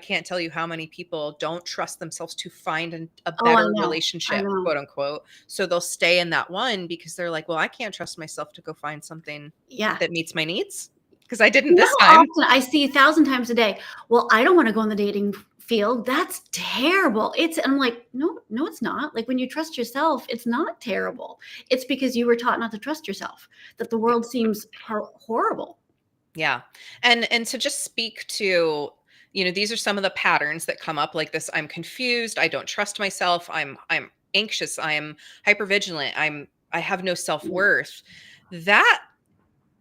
Speaker 1: can't tell you how many people don't trust themselves to find a
Speaker 2: Oh, I
Speaker 1: better
Speaker 2: know. I
Speaker 1: relationship,
Speaker 2: know.
Speaker 1: quote unquote. So they'll stay in that one because they're like, well, I can't trust myself to go find something
Speaker 2: Yeah.
Speaker 1: that meets my needs because I didn't
Speaker 2: You know
Speaker 1: this
Speaker 2: how
Speaker 1: time.
Speaker 2: often I see 1,000 times a day, "Well, I don't wanna go in the dating field. That's terrible." I'm like, "No, no, it's not." Like, when you trust yourself, it's not terrible. It's because you were taught not to trust yourself, that the
Speaker 1: Yeah.
Speaker 2: world seems horrible.
Speaker 1: Yeah. And to just speak to, these are some of the patterns that come up like this. I'm confused. I don't trust myself. I'm anxious. I'm hypervigilant. I have no
Speaker 2: Mm.
Speaker 1: self-worth. That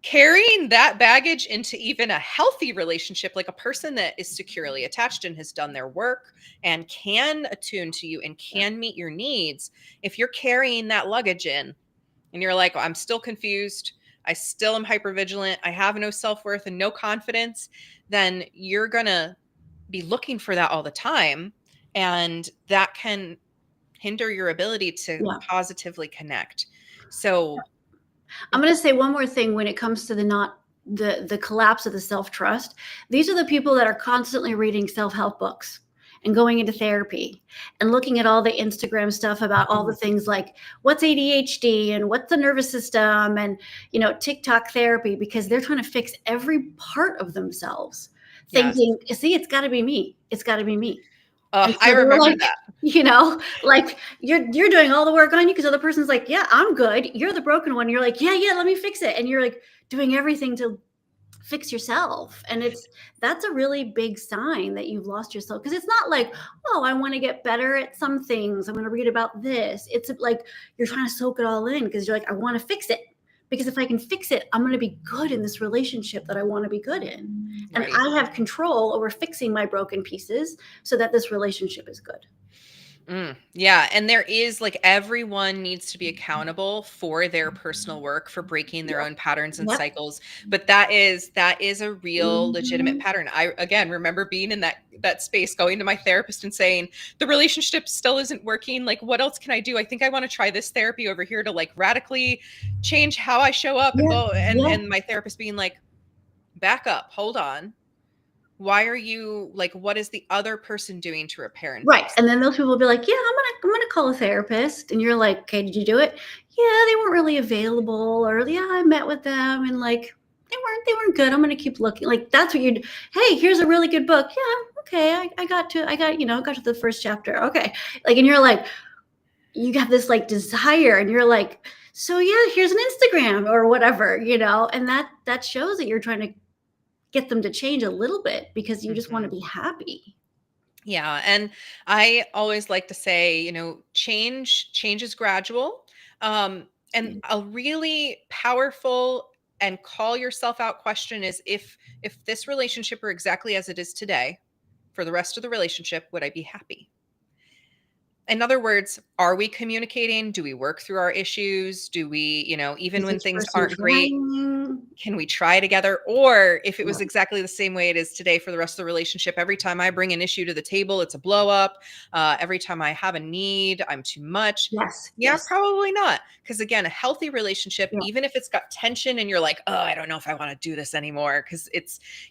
Speaker 1: carrying that baggage into even a healthy relationship, like a person that is securely attached and has done their work and can attune to you and
Speaker 2: Yeah.
Speaker 1: can meet your needs, if you're carrying that luggage in and you're like, oh, I'm still confused, I still am hypervigilant, I have no self-worth and no confidence, then you're going to be looking for that all the time. And that can hinder your ability to
Speaker 2: Yeah.
Speaker 1: positively connect. So,
Speaker 2: I'm going to say one more thing when it comes to the collapse of the self-trust. These are the people that are constantly reading self-help books and going into therapy and looking at all the Instagram stuff about all the things like what's ADHD and what's the nervous system and TikTok therapy, because they're trying to fix every part of themselves,
Speaker 1: yes,
Speaker 2: thinking, see, it's got to be me. It's got to be me. And
Speaker 1: I
Speaker 2: so they're
Speaker 1: remember
Speaker 2: like,
Speaker 1: that.
Speaker 2: like you're doing all the work on you because the other person's like, yeah, I'm good. You're the broken one. You're like, yeah, let me fix it. And you're like doing everything to fix yourself. And that's a really big sign that you've lost yourself. Because it's not like, oh, I want to get better at some things, I'm going to read about this. It's like you're trying to soak it all in because you're like, I want to fix it. Because if I can fix it, I'm going to be good in this relationship that I want to be good in. And
Speaker 1: Right.
Speaker 2: I have control over fixing my broken pieces so that this relationship is good.
Speaker 1: Yeah. And there is like everyone needs to be accountable for their personal work, for breaking their
Speaker 2: Yep.
Speaker 1: own patterns and
Speaker 2: Yep.
Speaker 1: cycles. But that is a real legitimate
Speaker 2: Mhm.
Speaker 1: pattern. I again remember being in that space, going to my therapist and saying, the relationship still isn't working. Like, what else can I do? I think I want to try this therapy over here to like radically change how I show up and
Speaker 2: Yeah.
Speaker 1: go. And
Speaker 2: Yeah.
Speaker 1: and my therapist being like, back up, hold on. Why are you like, what is the other person doing to repair and
Speaker 2: Right.
Speaker 1: fix
Speaker 2: And
Speaker 1: this?
Speaker 2: then those people will be like, yeah, I'm gonna call a therapist. And you're like, okay, did you do it? Yeah, they weren't really available, or yeah, I met with them and like they weren't good. I'm gonna keep looking. Like that's what you do. Hey, here's a really good book. Yeah, okay. I got to the first chapter. Okay. Like, and you're like, you got this like desire, and you're like, so yeah, here's an Instagram or whatever, and that shows that you're trying to get them to change a little bit because you just want to
Speaker 1: Mhm.
Speaker 2: be happy.
Speaker 1: Yeah, and I always like to say, change is gradual. And a really powerful and call yourself out question is, if this relationship were exactly as it is today, for the rest of the relationship, would I be happy? In other words, are we communicating? Do we work through our issues? Do we, even
Speaker 2: Is
Speaker 1: when
Speaker 2: each
Speaker 1: things
Speaker 2: person
Speaker 1: aren't great,
Speaker 2: trying?
Speaker 1: can we try together? Or if it
Speaker 2: Yeah.
Speaker 1: was exactly the same way it is today for the rest of the relationship, every time I bring an issue to the table, it's a blow up. Every time I have a need, I'm too much.
Speaker 2: Yes,
Speaker 1: Yeah,
Speaker 2: yes.
Speaker 1: probably not. Because again, a healthy relationship,
Speaker 2: Yeah,
Speaker 1: even if it's got tension and you're like, oh, I don't know if I want to do this anymore, because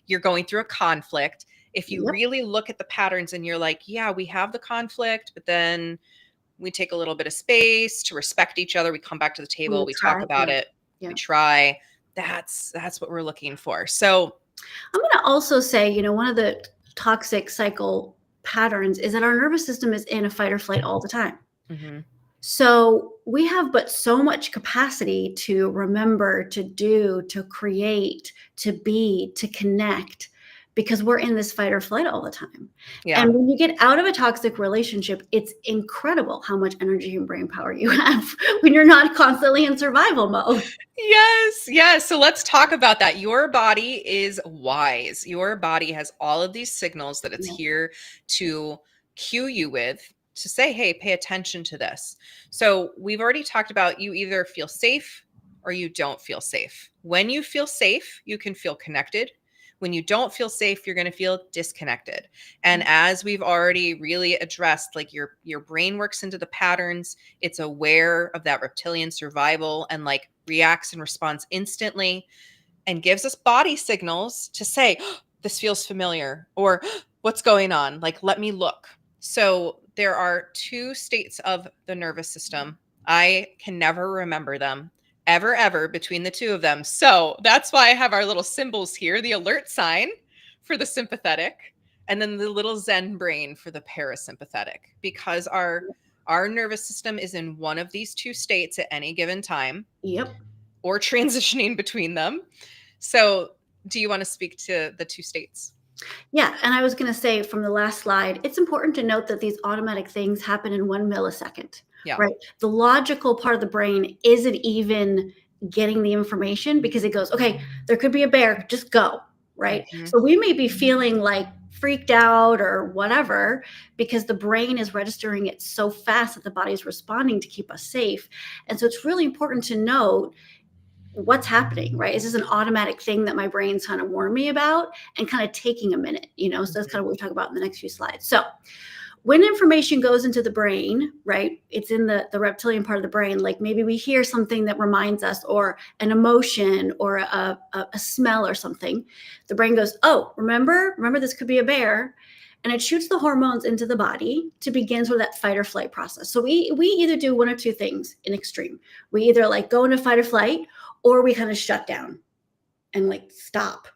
Speaker 1: you're going through a conflict. If you
Speaker 2: yep.
Speaker 1: really look at the patterns and you're like, yeah, we have the conflict, but then we take a little bit of space to respect each other. We come back to the
Speaker 2: I'm
Speaker 1: table,
Speaker 2: gonna
Speaker 1: we talk
Speaker 2: try.
Speaker 1: about
Speaker 2: Yeah,
Speaker 1: it, we
Speaker 2: yeah.
Speaker 1: try. That's what we're looking for. So,
Speaker 2: I'm gonna also say, one of the toxic cycle patterns is that our nervous system is in a fight or flight all the time.
Speaker 1: mhm,
Speaker 2: So we have but so much capacity to remember, to do, to create, to be, to connect, because we're in this fight or flight all the time.
Speaker 1: yeah.
Speaker 2: And when you get out of a toxic relationship, it's incredible how much energy and brain power you have when you're not constantly in survival mode.
Speaker 1: Yes, yes. So let's talk about that. Your body is wise. Your body has all of these signals that it's
Speaker 2: Yeah.
Speaker 1: here to cue you with, to say, hey, pay attention to this. So we've already talked about, you either feel safe or you don't feel safe. When you feel safe, you can feel connected. When you don't feel safe, you're going to feel disconnected. And as we've already really addressed, like your brain works into the patterns, it's aware of that reptilian survival and like reacts and responds instantly and gives us body signals to say, "Oh, this feels familiar," or "What's going on? Like, let me look." So there are two states of the nervous system. I can never remember them ever between the two of them. So that's why I have our little symbols here, the alert sign for the sympathetic, and then the little Zen brain for the parasympathetic, because our nervous system is in one of these two states at any given time
Speaker 2: Yep.
Speaker 1: or transitioning between them. So do you want to speak to the two states?
Speaker 2: Yeah, and I was going to say from the last slide, it's important to note that these automatic things happen in 1 millisecond,
Speaker 1: Yeah.
Speaker 2: right? The logical part of the brain isn't even getting the information because it goes, okay, there could be a bear, just go, right?
Speaker 1: Mhm.
Speaker 2: So we may be feeling like freaked out or whatever because the brain is registering it so fast that the body is responding to keep us safe. And so it's really important to note what's happening, right? Is this an automatic thing that my brain's kind of warned me about and kind of taking a minute, So that's
Speaker 1: Mhm.
Speaker 2: kind of what we talk about in the next few slides. So when information goes into the brain, right, it's in the reptilian part of the brain, like maybe we hear something that reminds us or an emotion or a smell or something, the brain goes, oh, remember this could be a bear. And it shoots the hormones into the body to begin sort of that fight or flight process. So we either do one or two things in extreme. We either like go into fight or flight, or we kind of shut down and like stop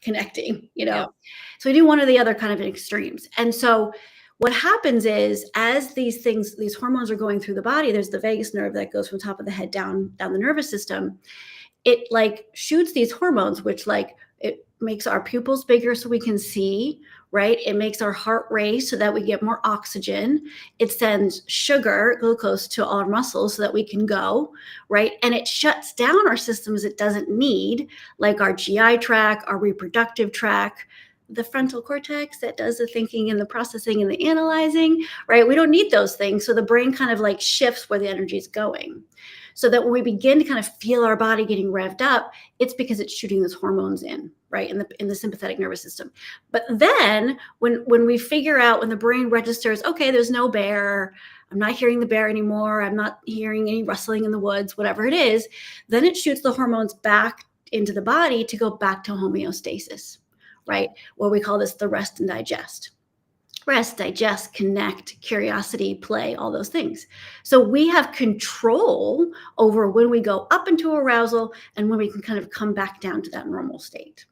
Speaker 2: connecting,
Speaker 1: Yep.
Speaker 2: So we do one or the other kind of in extremes. And so what happens is as these hormones are going through the body, there's the vagus nerve that goes from top of the head down the nervous system. It like shoots these hormones, which like it makes our pupils bigger so we can see, right? It makes our heart race so that we get more oxygen. It sends sugar, glucose to our muscles so that we can go, right? And it shuts down our systems it doesn't need, like our GI tract, our reproductive tract, the frontal cortex that does the thinking and the processing and the analyzing, right? We don't need those things. So the brain kind of like shifts where the energy is going. So that when we begin to kind of feel our body getting revved up, it's because it's shooting those hormones in, right, in the sympathetic nervous system. But then when we figure out, when the brain registers, okay, there's no bear, I'm not hearing the bear anymore, I'm not hearing any rustling in the woods, whatever it is, then it shoots the hormones back into the body to go back to homeostasis, right? What we call this the rest and digest. Rest, digest, connect, curiosity, play, all those things. So we have control over when we go up into arousal and when we can kind of come back down to that normal state.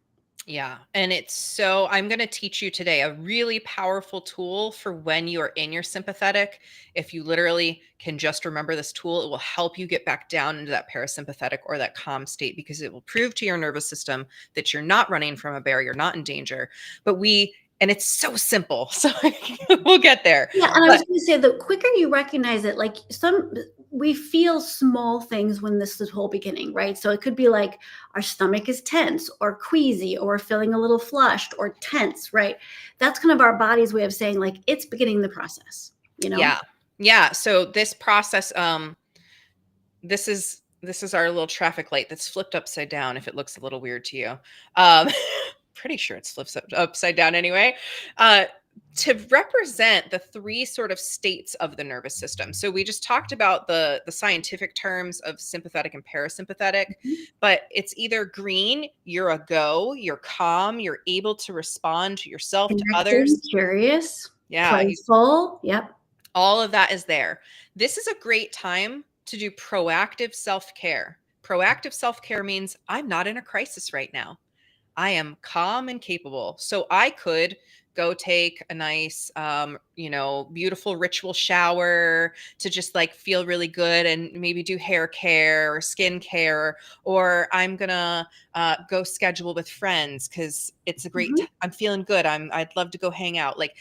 Speaker 1: Yeah. And I'm going to teach you today a really powerful tool for when you are in your sympathetic. If you literally can just remember this tool, it will help you get back down into that parasympathetic or that calm state, because it will prove to your nervous system that you're not running from a bear, you're not in danger. And it's so simple. So we'll get there.
Speaker 2: Yeah, and I was
Speaker 1: But
Speaker 2: going to say the quicker you recognize it, like we feel small things when this is whole beginning, right? So it could be like our stomach is tense or queasy or feeling a little flushed or tense, right? That's kind of our body's way of saying like it's beginning the process.
Speaker 1: yeah. Yeah. So this process, this is our little traffic light that's flipped upside down if it looks a little weird to you. Um, pretty sure it's flipped upside down anyway. Uh, to represent the three sort of states of the nervous system. So we just talked about the scientific terms of sympathetic and parasympathetic,
Speaker 2: Mhm.
Speaker 1: but it's either green, you're a go, you're calm, you're able to respond to yourself, to
Speaker 2: Connected,
Speaker 1: others.
Speaker 2: curious,
Speaker 1: Yeah,
Speaker 2: playful. Yep.
Speaker 1: all of that is there. This is a great time to do proactive self-care. Proactive self-care means I'm not in a crisis right now. I am calm and capable. So I could go take a nice, beautiful ritual shower to just like feel really good and maybe do hair care or skin care. Or I'm going to go schedule with friends because it's a
Speaker 2: Mhm.
Speaker 1: I'm feeling good. I'd love to go hang out. Like,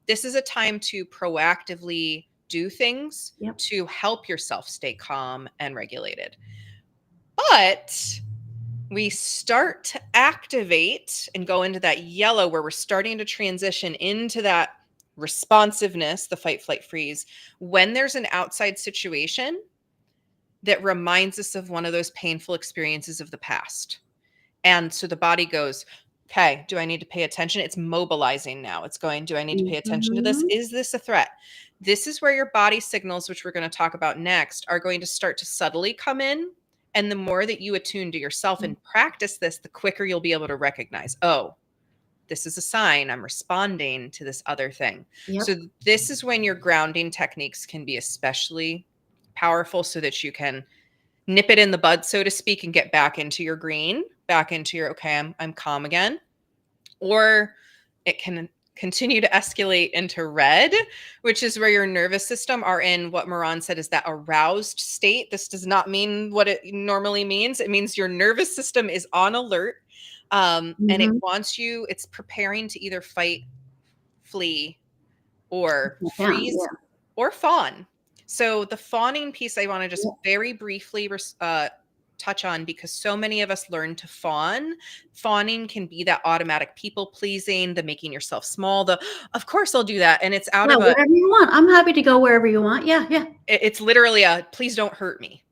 Speaker 1: this is a time to proactively do things
Speaker 2: Yep.
Speaker 1: to help yourself stay calm and regulated. But we start to activate and go into that yellow where we're starting to transition into that responsiveness, the fight, flight, freeze, when there's an outside situation that reminds us of one of those painful experiences of the past. And so the body goes, okay, do I need to pay attention? It's mobilizing now. It's going, do I need to pay attention to this?
Speaker 2: Mhm.
Speaker 1: Is this a threat? This is where your body signals, which we're going to talk about next, are going to start to subtly come in. And the more that you attune to yourself and practice this, the quicker you'll be able to recognize, oh, this is a sign I'm responding to this other thing.
Speaker 2: Yep.
Speaker 1: So this is when your grounding techniques can be especially powerful, so that you can nip it in the bud, so to speak, and get back into your green, back into your, okay, I'm calm again. Or it can continue to escalate into red, which is where your nervous system are in what Moran said is that aroused state. This does not mean what it normally means. It means your nervous system is on alert. And it
Speaker 2: Mhm.
Speaker 1: wants you, it's preparing to either fight, flee, or
Speaker 2: Yeah,
Speaker 1: freeze
Speaker 2: yeah,
Speaker 1: or fawn. So the fawning piece I want to just
Speaker 2: yeah.
Speaker 1: very briefly touch on, because so many of us learn to fawn. Fawning can be that automatic people pleasing, the making yourself small, the of course I'll do that. And it's out
Speaker 2: Yeah,
Speaker 1: of a,
Speaker 2: wherever you want. I'm happy to go wherever you want. Yeah, yeah.
Speaker 1: it's literally a please don't hurt me.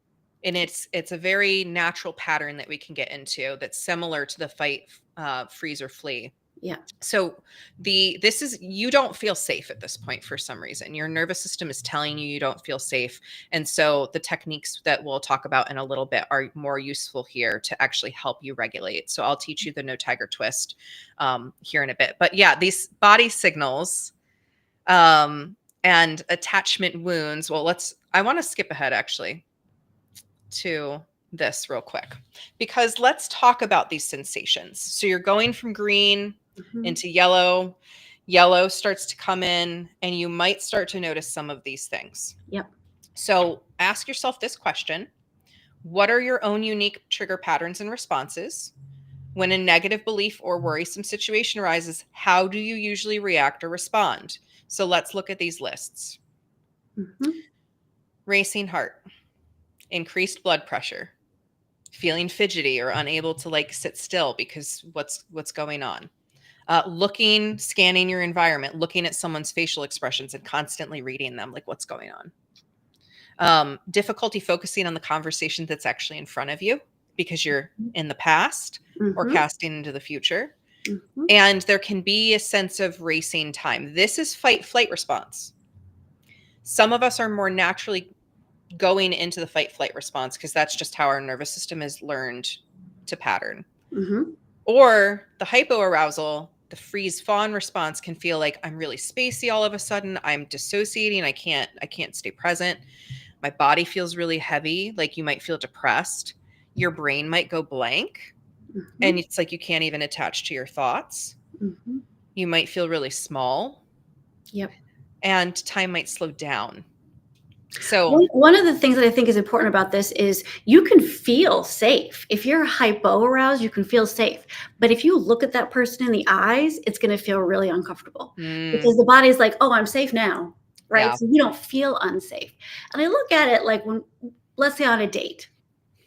Speaker 1: And it's a very natural pattern that we can get into that's similar to the fight, freeze or flee.
Speaker 2: Yeah.
Speaker 1: So this is, you don't feel safe at this point for some reason. Your nervous system is telling you you don't feel safe. And so the techniques that we'll talk about in a little bit are more useful here to actually help you regulate. So I'll teach you the no tiger twist here in a bit. But yeah, these body signals and attachment wounds. Well, I want to skip ahead actually to this real quick, because let's talk about these sensations. So you're going from green
Speaker 2: Mhm.
Speaker 1: into yellow. Yellow starts to come in, and you might start to notice some of these things.
Speaker 2: Yep.
Speaker 1: So ask yourself this question: what are your own unique trigger patterns and responses? When a negative belief or worrisome situation arises, how do you usually react or respond? So let's look at these lists.
Speaker 2: Mhm.
Speaker 1: Racing heart, increased blood pressure, feeling fidgety or unable to like sit still because what's going on. Scanning your environment, looking at someone's facial expressions and constantly reading them, like what's going on. Difficulty focusing on the conversation that's actually in front of you because you're in the past or
Speaker 2: Mhm.
Speaker 1: casting into the future.
Speaker 2: Mhm.
Speaker 1: And there can be a sense of racing time. This is fight flight response. Some of us are more naturally going into the fight flight response because that's just how our nervous system is learned to pattern.
Speaker 2: Mhm.
Speaker 1: Or the hypoarousal, the freeze fawn response can feel like I'm really spacey all of a sudden. I'm dissociating. I can't stay present. My body feels really heavy, like you might feel depressed. Your brain might go blank and
Speaker 2: Mhm.
Speaker 1: it's like you can't even attach to your thoughts.
Speaker 2: Mhm.
Speaker 1: You might feel really small
Speaker 2: Yep.
Speaker 1: and time might slow down. So,
Speaker 2: One of the things that I think is important about this is you can feel safe. If you're hypo aroused, you can feel safe. But if you look at that person in the eyes, it's going to feel really uncomfortable
Speaker 1: mm,
Speaker 2: because the body's like, oh, I'm safe now. Right.
Speaker 1: yeah.
Speaker 2: So you don't feel unsafe. And I look at it like when, let's say on a date,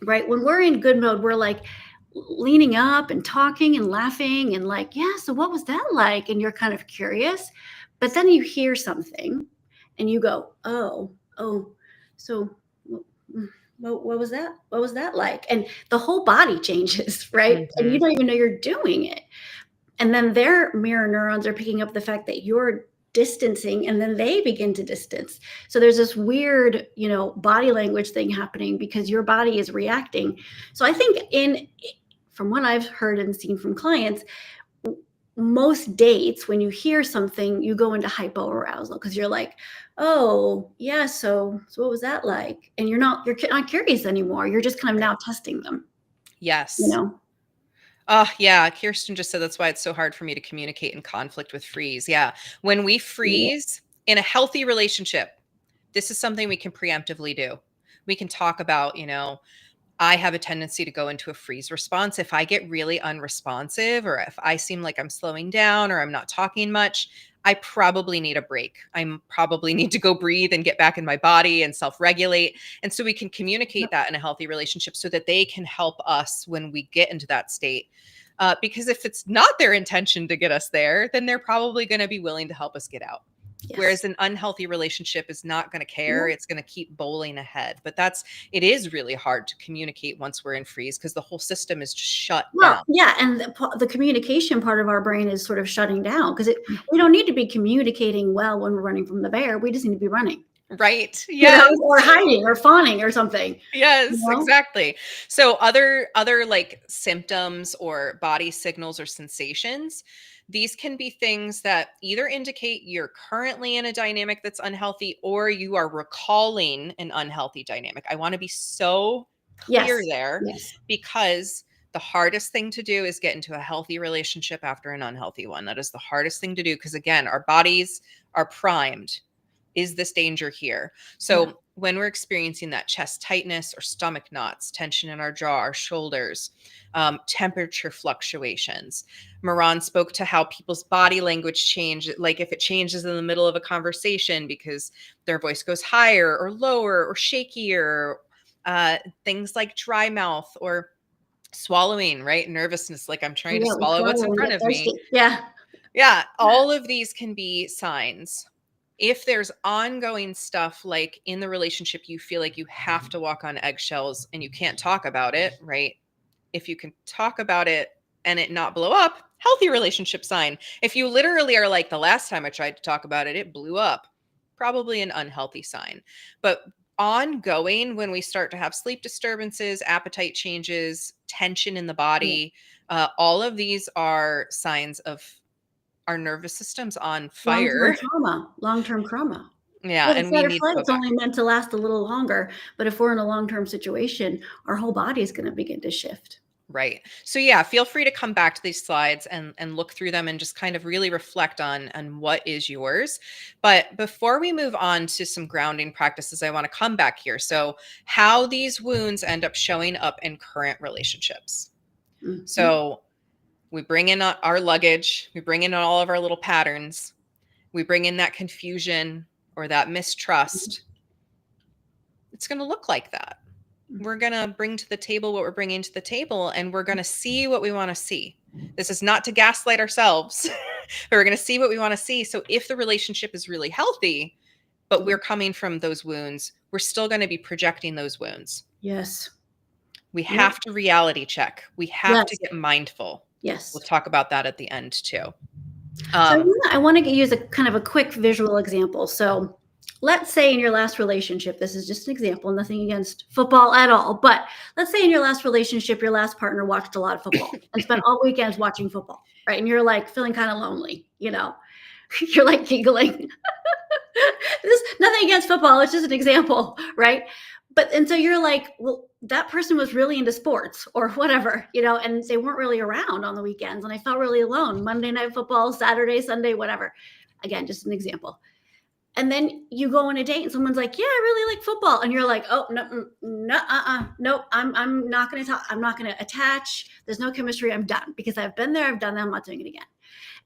Speaker 2: right? When we're in good mode, we're like leaning up and talking and laughing and like, yeah, so what was that like? And you're kind of curious. But then you hear something and you go, oh, so mm, what was that? What was that like? And the whole body changes, right? And you
Speaker 1: Mhm.
Speaker 2: don't even know you're doing it. And then their mirror neurons are picking up the fact that you're distancing and then they begin to distance. So there's this weird, body language thing happening because your body is reacting. So I think from what I've heard and seen from clients, most dates when you hear something you go into hypoarousal because you're like, oh yeah, so what was that like? And you're not curious anymore, you're just kind of
Speaker 1: Right.
Speaker 2: now testing them you
Speaker 1: Yes.
Speaker 2: know
Speaker 1: Oh, yeah. Kirsten just said that's why it's so hard for me to communicate in conflict with freeze. Yeah. When we
Speaker 2: Yeah.
Speaker 1: freeze in a healthy relationship, this is something we can preemptively do. We can talk about, I have a tendency to go into a freeze response. If I get really unresponsive or if I seem like I'm slowing down or I'm not talking much, I probably need a break. I probably need to go breathe and get back in my body and self regulate. And so we can communicate that in a healthy relationship so that they can help us when we get into that state. Because if it's not their intention to get us there, then they're probably going to be willing to help us get out.
Speaker 2: Yes.
Speaker 1: Whereas an unhealthy relationship is not going to care.
Speaker 2: Yeah.
Speaker 1: It's going to keep bowling ahead. But it is really hard to communicate once we're in freeze because the whole system is just shut
Speaker 2: Well,
Speaker 1: down.
Speaker 2: yeah, and the communication part of our brain is sort of shutting down because we don't need to be communicating well when we're running from the bear. We just need to be running,
Speaker 1: Right. Yes.
Speaker 2: or hiding or fawning or something. You
Speaker 1: Yes,
Speaker 2: know?
Speaker 1: exactly. So other like symptoms or body signals or sensations, these can be things that either indicate you're currently in a dynamic that's unhealthy or you are recalling an unhealthy dynamic. I want to be so clear
Speaker 2: Yes.
Speaker 1: there
Speaker 2: Yes.
Speaker 1: because the hardest thing to do is get into a healthy relationship after an unhealthy one. That is the hardest thing to do because again, our bodies are primed Is this danger here?
Speaker 2: Yeah.
Speaker 1: So when we're experiencing that chest tightness or stomach knots, tension in our jaw, our shoulders, temperature fluctuations. Moran spoke to how people's body language change, like if it changes in the middle of a conversation because their voice goes higher or lower or shakier, things like dry mouth or swallowing, right? Nervousness, like I'm
Speaker 2: Oh,
Speaker 1: trying to
Speaker 2: yeah, we
Speaker 1: swallow what's
Speaker 2: swallow
Speaker 1: in
Speaker 2: and
Speaker 1: front
Speaker 2: get
Speaker 1: of me.
Speaker 2: thirsty. Yeah.
Speaker 1: Yeah,
Speaker 2: Yeah.
Speaker 1: all of these can be signs. If there's ongoing stuff like in the relationship, you feel like you have to walk on eggshells and you can't talk about it, right? If you can talk about it and it not blow up, healthy relationship sign. If you literally are like, the last time I tried to talk about it, it blew up, probably an unhealthy sign. But ongoing, when we start to have sleep disturbances, appetite changes, tension in the
Speaker 2: Yeah.
Speaker 1: body, all of these are signs of our nervous system's on
Speaker 2: Long-term
Speaker 1: fire.
Speaker 2: trauma, long-term trauma.
Speaker 1: Yeah,
Speaker 2: Yeah, the
Speaker 1: and we
Speaker 2: fight or
Speaker 1: need to go
Speaker 2: flight's
Speaker 1: back.
Speaker 2: only meant to last a little longer, but if we're in a long-term situation, our whole body is gonna begin to shift.
Speaker 1: Right. So yeah, feel free to come back to these slides and look through them and just kind of really reflect on what is yours. But before we move on to some grounding practices, I want to come back here. So how these wounds end up showing up in current relationships.
Speaker 2: Mhm.
Speaker 1: So we bring in our luggage, we bring in all of our little patterns, we bring in that confusion or that mistrust. It's going to look like that. We're going to bring to the table what we're bringing to the table, and we're going to see what we want to see. This is not to gaslight ourselves, but we're going to see what we want to see. So if the relationship is really healthy, but we're coming from those wounds, we're still going to be projecting those wounds.
Speaker 2: Yes.
Speaker 1: We
Speaker 2: Yep.
Speaker 1: have to reality check. We have to
Speaker 2: Yes.
Speaker 1: get mindful. We'll
Speaker 2: Yes.
Speaker 1: talk about that at the end too.
Speaker 2: So
Speaker 1: Um,
Speaker 2: I wanna use a kind of a quick visual example. So let's say in your last relationship, this is just an example, nothing against football at all, but let's say in your last relationship, your last partner watched a lot of football and spent all weekends watching football, right? And you're like feeling kind of lonely, you know? You're like giggling. This nothing against football, it's just an example, right? But and so you're like, well, that person was really into sports or whatever, and they weren't really around on the weekends. And I felt really alone. Monday night football, Saturday, Sunday, whatever. Again, just an example. And then you go on a date and someone's like, yeah, I really like football. And you're like, oh, no, no, nope, I'm not going to talk. I'm not going to attach. There's no chemistry. I'm done because I've been there. I've done that. I'm not doing it again.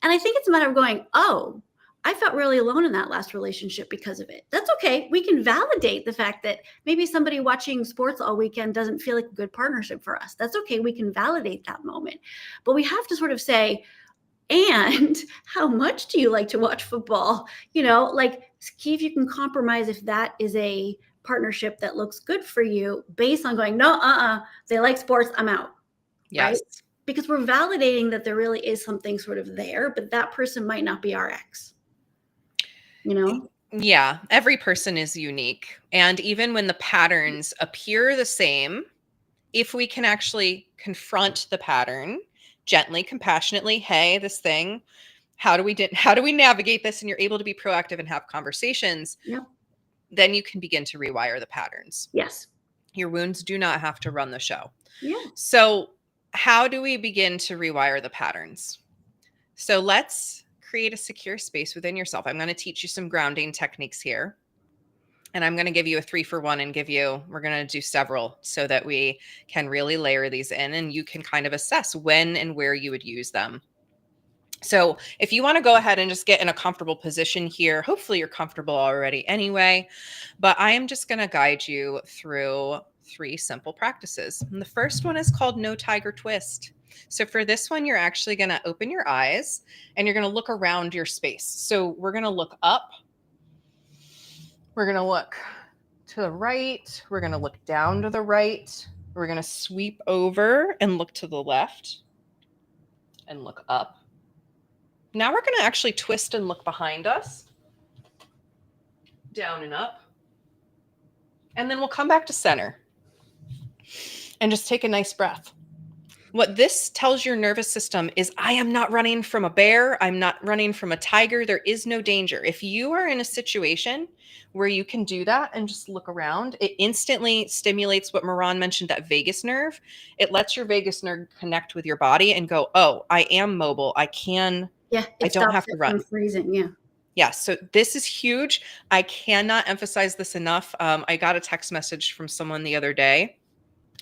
Speaker 2: And I think it's a matter of going, oh, I felt really alone in that last relationship because of it. That's okay. We can validate the fact that maybe somebody watching sports all weekend doesn't feel like a good partnership for us. That's okay. We can validate that moment. But we have to sort of say, and how much do you like to watch football? Like, see if you can compromise if that is a partnership that looks good for you based on going, no, they like sports, I'm out. Right?
Speaker 1: yes.
Speaker 2: Because we're validating that there really is something sort of there, but that person might not be our ex.
Speaker 1: Yeah, every person is unique. And even when the patterns appear the same, if we can actually confront the pattern gently, compassionately, hey, this thing, how do we navigate this, and you're able to be proactive and have conversations,
Speaker 2: Yep.
Speaker 1: then you can begin to rewire the patterns.
Speaker 2: Yes.
Speaker 1: Your wounds do not have to run the show.
Speaker 2: Yeah.
Speaker 1: So how do we begin to rewire the patterns? So let's create a secure space within yourself. I'm going to teach you some grounding techniques here. And I'm going to give you a 3-for-1 and we're going to do several so that we can really layer these in and you can kind of assess when and where you would use them. So if you want to go ahead and just get in a comfortable position here, hopefully you're comfortable already anyway, but I am just going to guide you through 3 simple practices. And the first one is called No Tiger Twist. So for this one, you're actually going to open your eyes and you're going to look around your space. So we're going to look up. We're going to look to the right. We're going to look down to the right. We're going to sweep over and look to the left and look up. Now we're going to actually twist and look behind us, down and up. And then we'll come back to center and just take a nice breath. What this tells your nervous system is I am not running from a bear. I'm not running from a tiger. There is no danger. If you are in a situation where you can do that and just look around, it instantly stimulates what Moran mentioned, that vagus nerve. It lets your vagus nerve connect with your body and go, oh, I am mobile. I
Speaker 2: Yeah.
Speaker 1: don't
Speaker 2: It
Speaker 1: have
Speaker 2: stops
Speaker 1: to
Speaker 2: it from
Speaker 1: run.
Speaker 2: freezing. Yeah.
Speaker 1: Yeah, so this is huge. I cannot emphasize this enough. I got a text message from someone the other day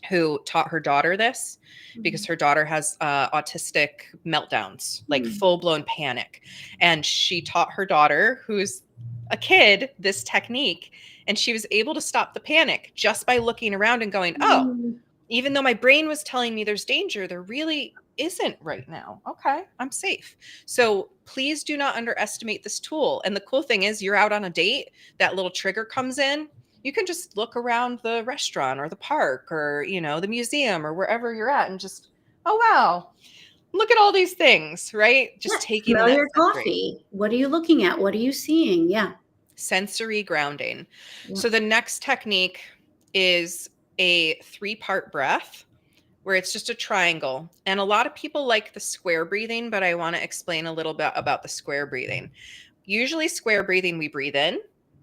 Speaker 1: who taught her daughter this because
Speaker 2: Mhm.
Speaker 1: her daughter has autistic meltdowns, like
Speaker 2: Mm.
Speaker 1: full blown panic. And she taught her daughter, who's a kid, this technique. And she was able to stop the panic just by looking around and going, oh,
Speaker 2: Mm.
Speaker 1: even though my brain was telling me there's danger, there really isn't right now. Okay, I'm safe. So please do not underestimate this tool. And the cool thing is, you're out on a date, that little trigger comes in. You can just look around the restaurant or the park or, the museum or wherever you're at and just, oh, wow, look at all these things, right?
Speaker 2: Yeah,
Speaker 1: Just taking in
Speaker 2: smell
Speaker 1: that
Speaker 2: your
Speaker 1: sensory.
Speaker 2: coffee. What are you looking at? What are you seeing? Yeah.
Speaker 1: Sensory grounding.
Speaker 2: Yeah.
Speaker 1: So the next technique is a 3-part breath where it's just a triangle. And a lot of people like the square breathing, but I want to explain a little bit about the square breathing. Usually, square breathing, we breathe in,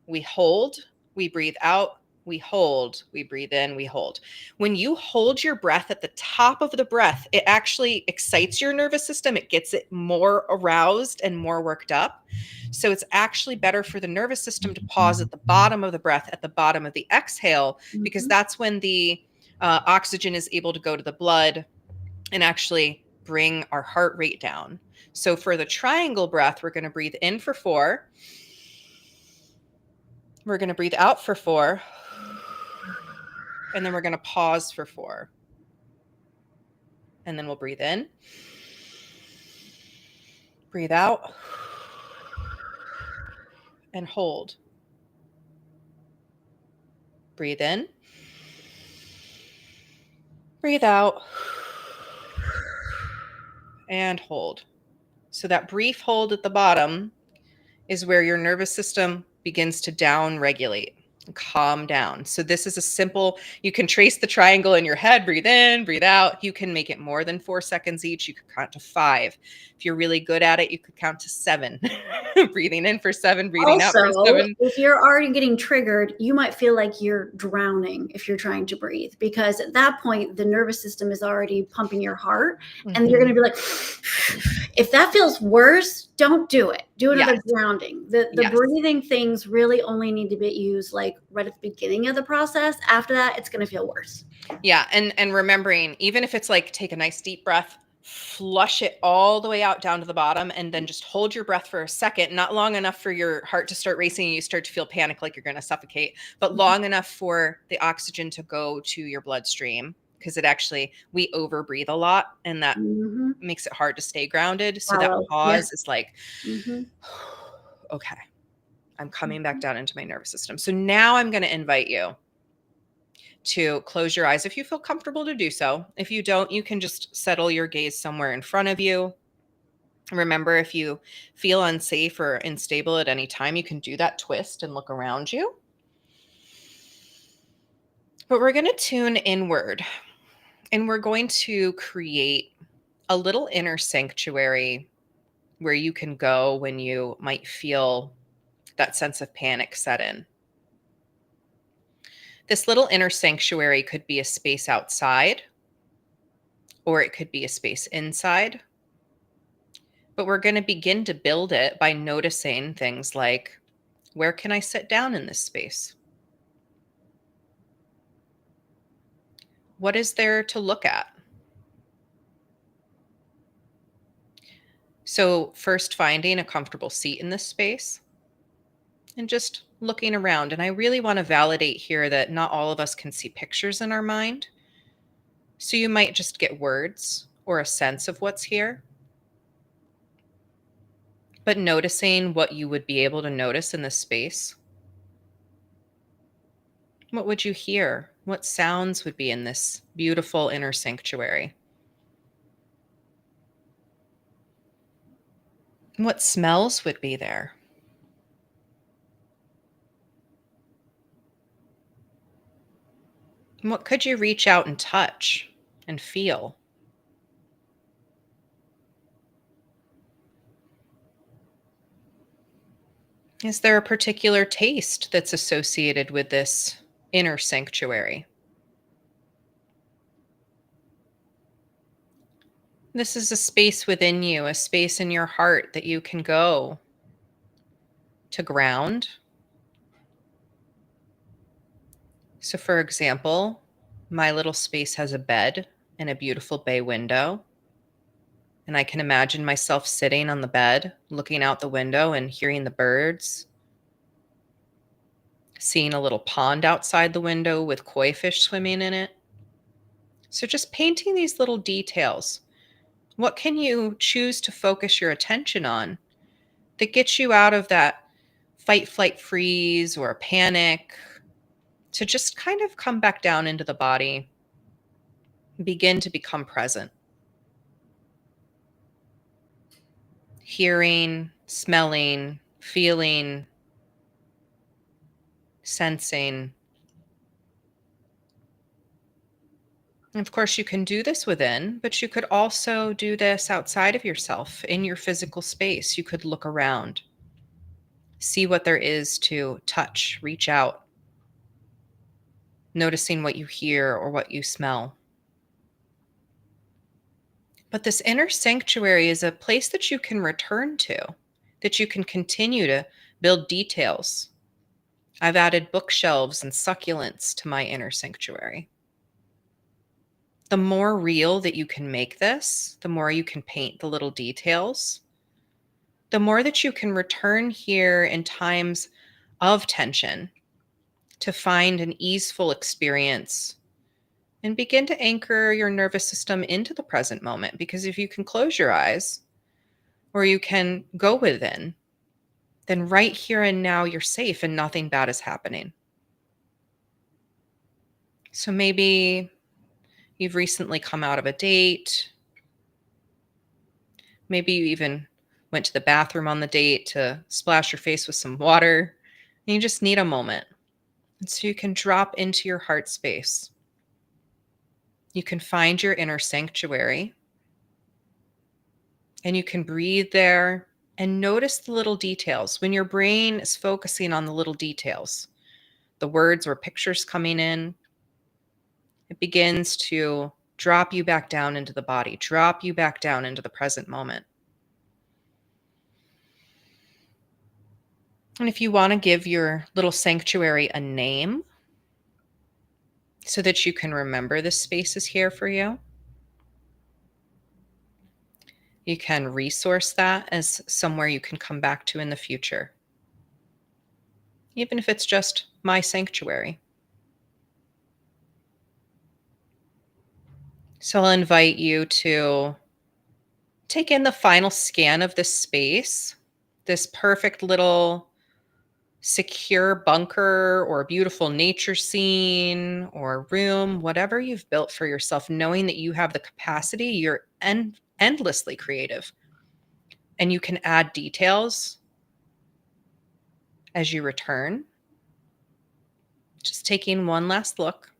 Speaker 1: we hold, we breathe out, we hold, we breathe in, we hold. When you hold your breath at the top of the breath, it actually excites your nervous system. It gets it more aroused and more worked up. So it's actually better for the nervous system to pause at the bottom of the breath, at the bottom of the exhale, because
Speaker 2: Mhm.
Speaker 1: that's when the oxygen is able to go to the blood and actually bring our heart rate down. So for the triangle breath, we're going to breathe in for 4. We're going to breathe out for 4. And then we're going to pause for 4. And then we'll breathe in, breathe out, and hold. Breathe in, breathe out, and hold. So that brief hold at the bottom is where your nervous system begins to down regulate, calm down. So this is a simple, you can trace the triangle in your head, breathe in, breathe out. You can make it more than 4 seconds each. You could count to 5. If you're really good at it, you could count to 7. Breathing in for 7, breathing out for
Speaker 2: Also,
Speaker 1: 7.
Speaker 2: if you're already getting triggered, you might feel like you're drowning if you're trying to breathe, because at that point, the nervous system is already pumping your heart, and you're going to be like, if that feels worse, don't do it. Do another
Speaker 1: Yes.
Speaker 2: grounding. The
Speaker 1: Yes.
Speaker 2: breathing things really only need to be used like right at the beginning of the process. After that, it's going to feel worse.
Speaker 1: Yeah, and remembering, even if it's like take a nice deep breath, flush it all the way out down to the bottom, and then just hold your breath for a second, not long enough for your heart to start racing and you start to feel panic like you're going to suffocate, but long enough for the oxygen to go to your bloodstream, because it actually, we overbreathe a lot and that
Speaker 2: Mm-hmm.
Speaker 1: makes it hard to stay grounded. So that
Speaker 2: Follow. Yeah.
Speaker 1: pause is like,
Speaker 2: Mm-hmm.
Speaker 1: okay, I'm coming back down into my nervous system. So now I'm going to invite you to close your eyes if you feel comfortable to do so. If you don't, you can just settle your gaze somewhere in front of you. Remember, if you feel unsafe or unstable at any time, you can do that twist and look around you. But we're going to tune inward and we're going to create a little inner sanctuary where you can go when you might feel that sense of panic set in. This little inner sanctuary could be a space outside, or it could be a space inside. But we're going to begin to build it by noticing things like, where can I sit down in this space? What is there to look at? So, first finding a comfortable seat in this space and just looking around. And I really want to validate here that not all of us can see pictures in our mind. So, you might just get words or a sense of what's here. But noticing what you would be able to notice in this space. What would you hear? What sounds would be in this beautiful inner sanctuary? What smells would be there? What could you reach out and touch and feel? Is there a particular taste that's associated with this inner sanctuary? This is a space within you, a space in your heart that you can go to ground. So, for example, my little space has a bed and a beautiful bay window. And I can imagine myself sitting on the bed, looking out the window and hearing the birds, seeing a little pond outside the window with koi fish swimming in it. So, just painting these little details. What can you choose to focus your attention on that gets you out of that fight, flight, freeze or panic to just kind of come back down into the body, begin to become present? Hearing, smelling, feeling, sensing. And of course, you can do this within, but you could also do this outside of yourself in your physical space. You could look around, see what there is to touch, reach out, noticing what you hear or what you smell. But this inner sanctuary is a place that you can return to, that you can continue to build details. I've added bookshelves and succulents to my inner sanctuary. The more real that you can make this, the more you can paint the little details, the more that you can return here in times of tension to find an easeful experience and begin to anchor your nervous system into the present moment. Because if you can close your eyes or you can go within, then right here and now you're safe and nothing bad is happening. So maybe you've recently come out of a date. Maybe you even went to the bathroom on the date to splash your face with some water. And you just need a moment. And so you can drop into your heart space. You can find your inner sanctuary. And you can breathe there and notice the little details. When your brain is focusing on the little details, the words or pictures coming in, it begins to drop you back down into the body, drop you back down into the present moment. And if you want to give your little sanctuary a name so that you can remember this space is here for you, you can resource that as somewhere you can come back to in the future, even if it's just my sanctuary. So I'll invite you to take in the final scan of this space, this perfect little secure bunker or beautiful nature scene or room, whatever you've built for yourself, knowing that you have the capacity, you're endlessly creative. And you can add details as you return. Just taking one last look.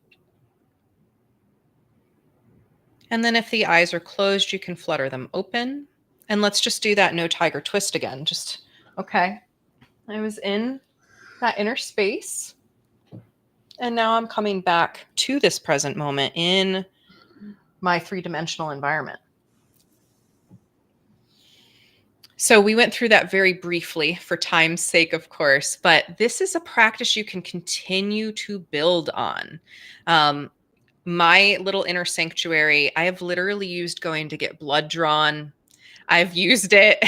Speaker 1: And then if the eyes are closed, you can flutter them open. And let's just do that no tiger twist again. Just, okay. I was in that inner space. And now I'm coming back to this present moment in my three-dimensional environment. So we went through that very briefly for time's sake, of course, but this is a practice you can continue to build on. My little inner sanctuary, I have literally used going to get blood drawn. I've used it.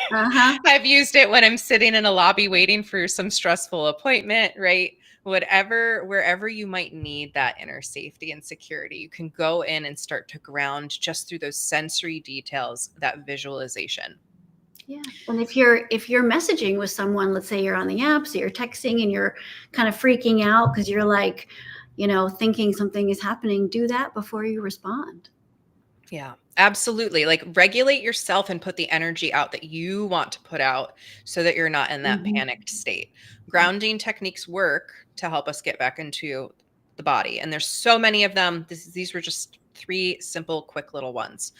Speaker 1: I've used it when I'm sitting in a lobby waiting for some stressful appointment, right? Wherever you might need that inner safety and security, you can go in and start to ground just through those sensory details, that visualization.
Speaker 2: Yeah. And if you're messaging with someone, let's say you're on the app, so you're texting and you're kind of freaking out because you're like, thinking something is happening, do that before you respond.
Speaker 1: Yeah, absolutely. Like regulate yourself and put the energy out that you want to put out so that you're not in that panicked state. Grounding techniques work to help us get back into the body. And there's so many of them. These were just 3 simple, quick little ones.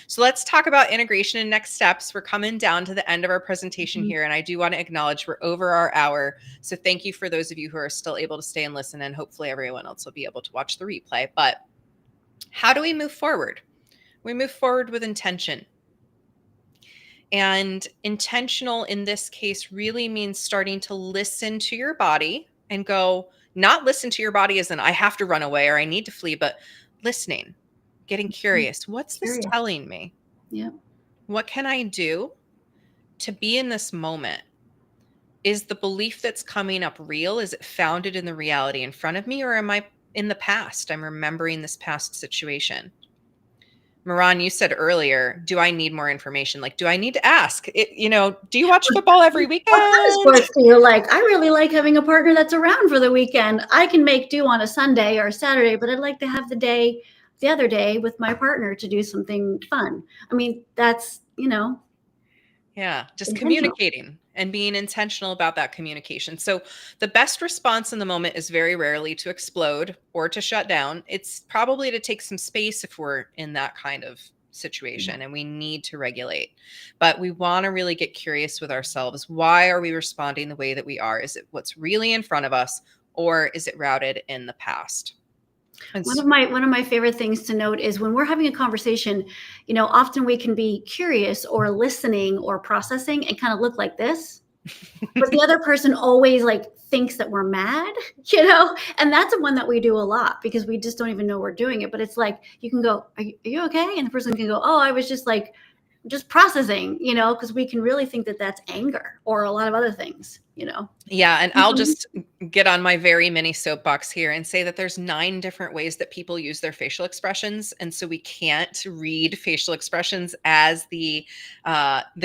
Speaker 1: So let's talk about integration and next steps. We're coming down to the end of our presentation here. And I do want to acknowledge we're over our hour. So thank you for those of you who are still able to stay and listen. And hopefully everyone else will be able to watch the replay. But how do we move forward? We move forward with intention. And intentional in this case really means starting to listen to your body and go, not listen to your body as in I have to run away or I need to flee, but listening, getting curious. What's this
Speaker 2: Curious.
Speaker 1: telling me?
Speaker 2: Yep.
Speaker 1: What can I do to be in this moment? Is the belief that's coming up real? Is it founded in the reality in front of me? Or am I in the past? I'm remembering this past situation. Moran, you said earlier, do I need more information? Like, do I need to ask? Do you watch football every
Speaker 2: What kind of
Speaker 1: weekend?
Speaker 2: sports do you like? I really like having a partner that's around for the weekend. I can make do on a Sunday or a Saturday, but I'd like to have the other day with my partner to do something fun. I mean, that's,
Speaker 1: Yeah, just
Speaker 2: intentional.
Speaker 1: communicating and being intentional about that communication. So, the best response in the moment is very rarely to explode or to shut down. It's probably to take some space if we're in that kind of situation and we need to regulate. But we want to really get curious with ourselves. Why are we responding the way that we are? Is it what's really in front of us or is it rooted in the past? And
Speaker 2: One of my favorite things to note is when we're having a conversation, often we can be curious or listening or processing and kind of look like this. But the other person always like thinks that we're mad, and that's one that we do a lot because we just don't even know we're doing it. But it's like you can go, are you okay? And the person can go, oh, I was just processing, because we can really think that that's anger or a lot of other things.
Speaker 1: Yeah, and I'll just get on my very mini soapbox here and say that there's 9 different ways that people use their facial expressions, and so we can't read facial expressions as the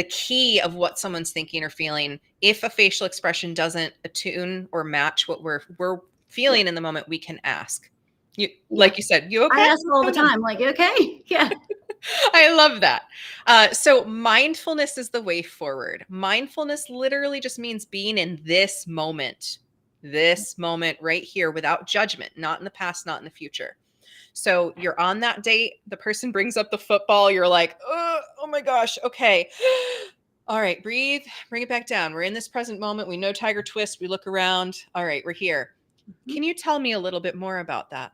Speaker 1: key of what someone's thinking or feeling. If a facial expression doesn't attune or match what we're feeling in the moment, we can ask. Like you said, you okay?
Speaker 2: I ask all the time, like, okay, yeah.
Speaker 1: I love that. So mindfulness is the way forward. Mindfulness literally just means being in this moment right here without judgment, not in the past, not in the future. So you're on that date, the person brings up the football, you're like, oh my gosh, okay. All right, breathe, bring it back down. We're in this present moment. We know Tiger Twist. We look around. All right, we're here. Can you tell me a little bit more about that?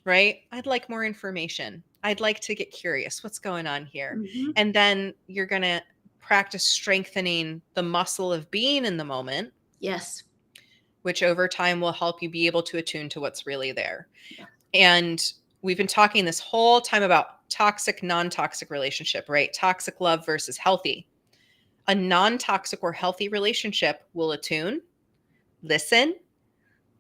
Speaker 1: Right? I'd like more information. I'd like to get curious. What's going on here?
Speaker 2: Mhm.
Speaker 1: And then you're going to practice strengthening the muscle of being in the moment,
Speaker 2: Yes.
Speaker 1: which over time will help you be able to attune to what's really there.
Speaker 2: Yeah.
Speaker 1: And we've been talking this whole time about toxic, non-toxic relationship, right? Toxic love versus healthy. A non-toxic or healthy relationship will attune, listen,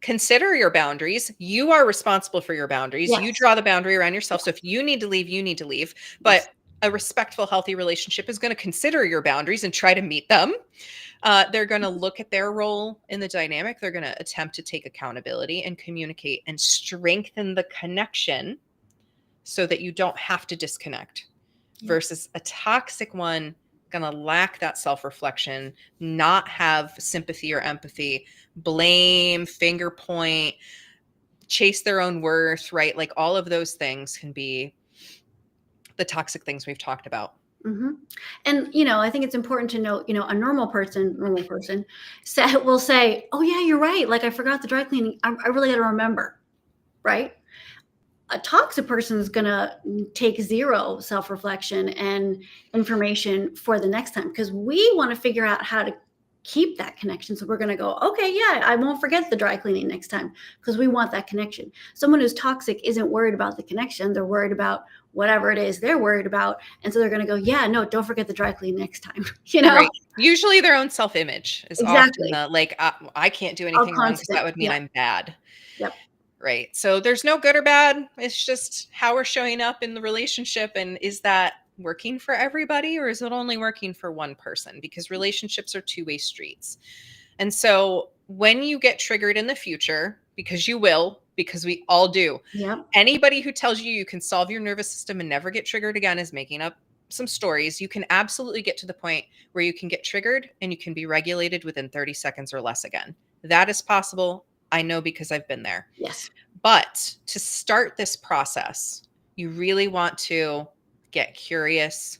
Speaker 1: consider your boundaries. You are responsible for your boundaries. You
Speaker 2: Yes.
Speaker 1: draw the boundary around yourself. So if you need to leave, you need to leave. But a respectful, healthy relationship is going to consider your boundaries and try to meet them. They're going to look at their role in the dynamic. They're going to attempt to take accountability and communicate and strengthen the connection so that you don't have to disconnect. Versus a toxic one going to lack that self-reflection, not have sympathy or empathy, blame, finger point, chase their own worth, right? Like all of those things can be the toxic things we've talked about.
Speaker 2: Mm-hmm. And, I think it's important to note, a normal person will say, oh yeah, you're right. Like I forgot the dry cleaning. I really got to remember. Right. A toxic person is going to take zero self-reflection and information for the next time because we want to figure out how to keep that connection. So we're going to go, okay, yeah, I won't forget the dry cleaning next time because we want that connection. Someone who's toxic isn't worried about the connection. They're worried about whatever it is they're worried about. And so they're going to go, yeah, no, don't forget the dry clean next time.
Speaker 1: Right. Usually their own self-image is
Speaker 2: Exactly.
Speaker 1: often the like, I can't do anything wrong because that would mean I'm bad.
Speaker 2: Yep.
Speaker 1: Right. So there's no good or bad. It's just how we're showing up in the relationship. And is that working for everybody or is it only working for one person? Because relationships are two-way streets. And so when you get triggered in the future, because you will, because we all do, anybody who tells you you can solve your nervous system and never get triggered again is making up some stories. You can absolutely get to the point where you can get triggered and you can be regulated within 30 seconds or less again. That is possible. I know because I've been there.
Speaker 2: Yes.
Speaker 1: But to start this process, you really want to get curious,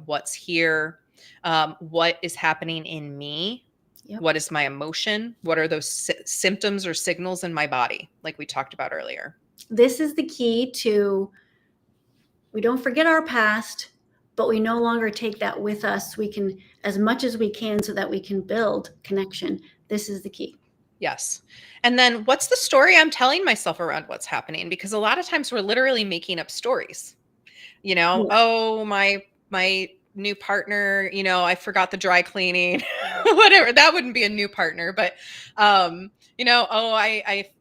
Speaker 1: what's here, what is happening in me, what is my emotion, what are those symptoms or signals in my body, like we talked about earlier.
Speaker 2: This is the key to, we don't forget our past, but we no longer take that with us. We can, as much as we can, so that we can build connection. This is the key.
Speaker 1: Yes. And then what's the story I'm telling myself around what's happening? Because a lot of times we're literally making up stories.
Speaker 2: Yeah.
Speaker 1: Oh, my new partner, I forgot the dry cleaning, whatever. That wouldn't be a new partner, but oh, I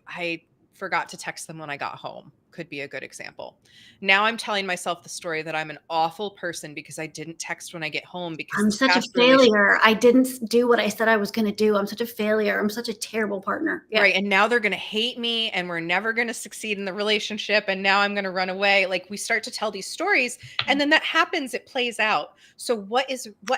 Speaker 1: forgot to text them when I got home. Could be a good example. Now I'm telling myself the story that I'm an awful person because I didn't text when I get home because
Speaker 2: I'm
Speaker 1: this
Speaker 2: such a
Speaker 1: past relationship.
Speaker 2: failure. I didn't do what I said I was going to do. I'm such a failure. I'm such a terrible partner. Yeah.
Speaker 1: Right. And now they're going to hate me and we're never going to succeed in the relationship. And now I'm going to run away. Like we start to tell these stories and then that happens, it plays out. So what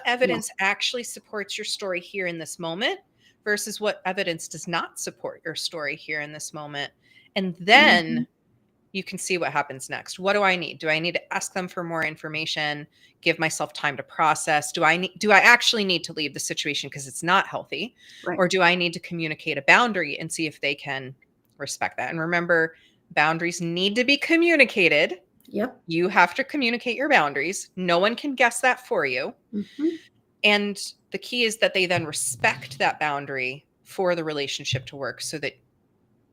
Speaker 1: evidence actually supports your story here in this moment versus what evidence does not support your story here in this moment? And then you can see what happens next. What do I need? Do I need to ask them for more information, give myself time to process? Do I actually need to leave the situation because it's not healthy?
Speaker 2: Right.
Speaker 1: Or do I need to communicate a boundary and see if they can respect that? And remember, boundaries need to be communicated.
Speaker 2: Yep.
Speaker 1: You have to communicate your boundaries. No one can guess that for you.
Speaker 2: Mm-hmm.
Speaker 1: And the key is that they then respect that boundary for the relationship to work so that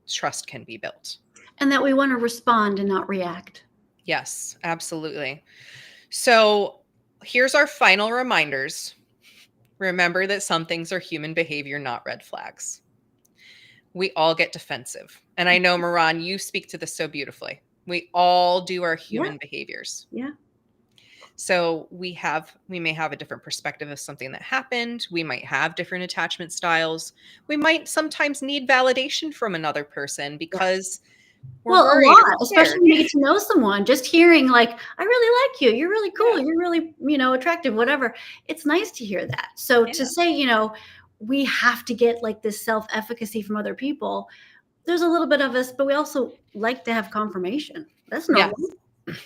Speaker 1: trust can be built.
Speaker 2: And that we want to respond and not react.
Speaker 1: Yes, absolutely. So here's our final reminders. Remember that some things are human behavior, not red flags. We all get defensive. And I know, Moran, you speak to this so beautifully. We all do our human behaviors.
Speaker 2: Yeah.
Speaker 1: So we may have a different perspective of something that happened. We might have different attachment styles. We might sometimes need validation from another person because we're worried
Speaker 2: a lot,
Speaker 1: or
Speaker 2: especially
Speaker 1: scared.
Speaker 2: when you get to know someone, just hearing like, I really like you. You're really cool. You're really, attractive, whatever. It's nice to hear that. So to say, we have to get like this self-efficacy from other people. There's a little bit of us, but we also like to have confirmation. That's normal.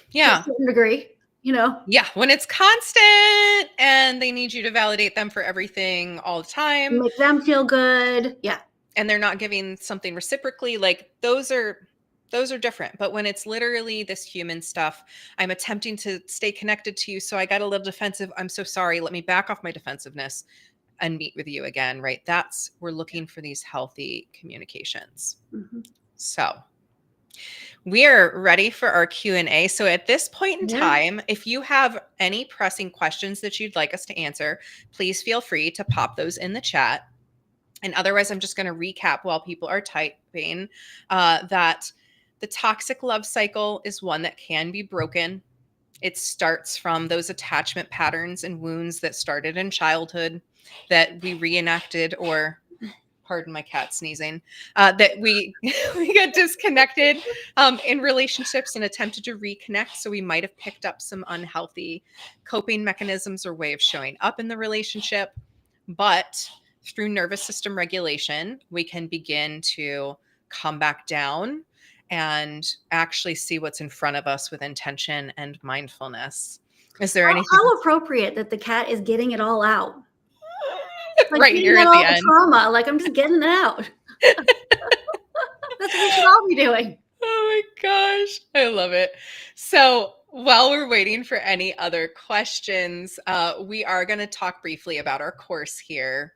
Speaker 1: Yeah.
Speaker 2: To a certain degree,
Speaker 1: Yeah. When it's constant and they need you to validate them for everything all the time.
Speaker 2: Make them feel good. Yeah.
Speaker 1: And they're not giving something reciprocally, like those are different. But when it's literally this human stuff, I'm attempting to stay connected to you. So I got a little defensive. I'm so sorry. Let me back off my defensiveness and meet with you again. Right. We're looking for these healthy communications.
Speaker 2: Mm-hmm.
Speaker 1: So we are ready for our Q&A. So at this point in time, if you have any pressing questions that you'd like us to answer, please feel free to pop those in the chat. And otherwise, I'm just going to recap while people are typing that the toxic love cycle is one that can be broken. It starts from those attachment patterns and wounds that started in childhood that we reenacted, or pardon my cat sneezing, that we got disconnected in relationships and attempted to reconnect. So we might have picked up some unhealthy coping mechanisms or way of showing up in the relationship. But through nervous system regulation, we can begin to come back down and actually see what's in front of us with intention and mindfulness. Is there anything?
Speaker 2: How appropriate that the cat is getting it all out. Like
Speaker 1: right here at the end.
Speaker 2: Trauma, like I'm just getting it out. That's what we should all be doing.
Speaker 1: Oh my gosh, I love it. So while we're waiting for any other questions, we are going to talk briefly about our course here.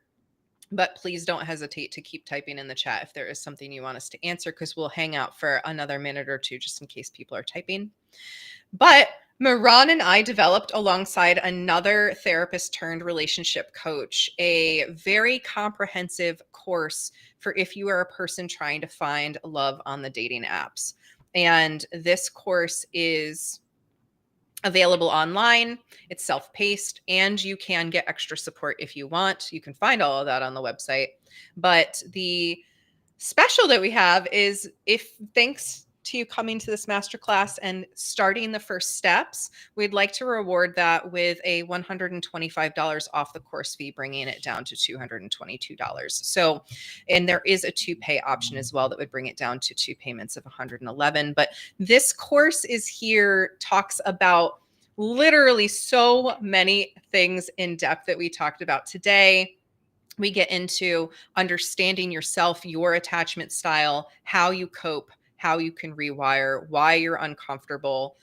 Speaker 1: But please don't hesitate to keep typing in the chat if there is something you want us to answer, because we'll hang out for another minute or two just in case people are typing. But Moran and I developed, alongside another therapist turned relationship coach, a very comprehensive course for if you are a person trying to find love on the dating apps. And this course is available online. It's self-paced, and you can get extra support if you want. You can find all of that on the website. But the special that we have is, if thanks to you coming to this masterclass and starting the first steps, we'd like to reward that with a $125 off the course fee, bringing it down to $222. So, and there is a 2-pay option as well that would bring it down to 2 payments of $111. But this course is here, talks about literally so many things in depth that we talked about today. We get into understanding yourself, your attachment style, how you cope, how you can rewire, why you're uncomfortable.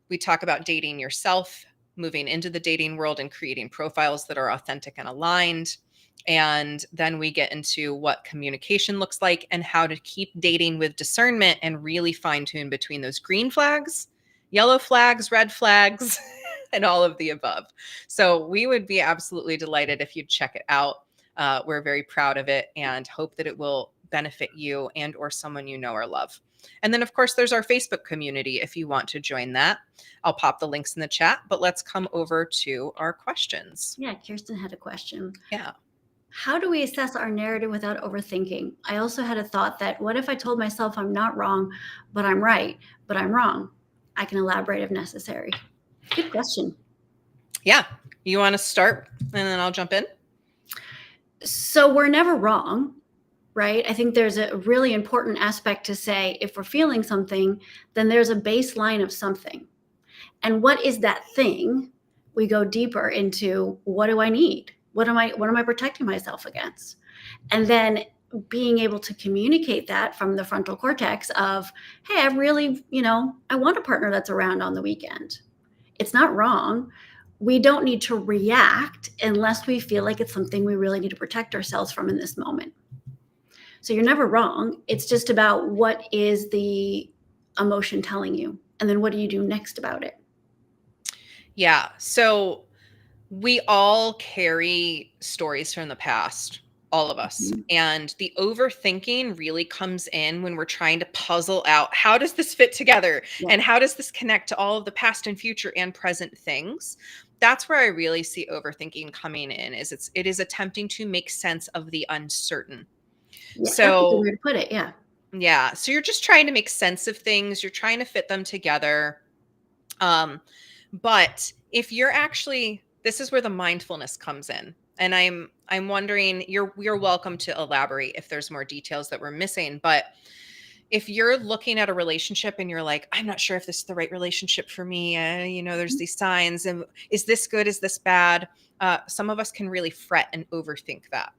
Speaker 1: We talk about dating yourself, moving into the dating world and creating profiles that are authentic and aligned. And then we get into what communication looks like and how to keep dating with discernment and really fine tune between those green flags, yellow flags, red flags, and all of the above. So we would be absolutely delighted if you'd check it out. We're very proud of it and hope that it will benefit you and or someone you know or love. And then, of course, there's our Facebook community if you want to join that. I'll pop the links in the chat, but let's come over to our questions.
Speaker 2: Yeah, Kirsten had a question.
Speaker 1: Yeah.
Speaker 2: How do we assess our narrative without overthinking? I also had a thought that what if I told myself I'm not wrong, but I'm right, but I'm wrong? I can elaborate if necessary. Good question.
Speaker 1: Yeah. You want to start and then I'll jump in?
Speaker 2: So we're never wrong, right? I think there's a really important aspect to say if we're feeling something, then there's a baseline of something. And what is that thing? We go deeper into what do I need? What am I protecting myself against? And then being able to communicate that from the frontal cortex of, hey, I really, I want a partner that's around on the weekend. It's not wrong. We don't need to react unless we feel like it's something we really need to protect ourselves from in this moment. So you're never wrong. It's just about what is the emotion telling you? And then what do you do next about it?
Speaker 1: Yeah. So we all carry stories from the past, all of us.
Speaker 2: Mm-hmm.
Speaker 1: And the overthinking really comes in when we're trying to puzzle out how does this fit together?
Speaker 2: Yeah.
Speaker 1: And how does this connect to all of the past and future and present things? That's where I really see overthinking coming in, is it is attempting to make sense of the uncertain.
Speaker 2: Yeah,
Speaker 1: So
Speaker 2: that's a good way to put it. Yeah.
Speaker 1: Yeah. So you're just trying to make sense of things. You're trying to fit them together. But if you're actually, this is where the mindfulness comes in. And I'm wondering, you're welcome to elaborate if there's more details that we're missing. But if you're looking at a relationship and you're like, I'm not sure if this is the right relationship for me, there's these signs, and is this good? Is this bad? Some of us can really fret and overthink that.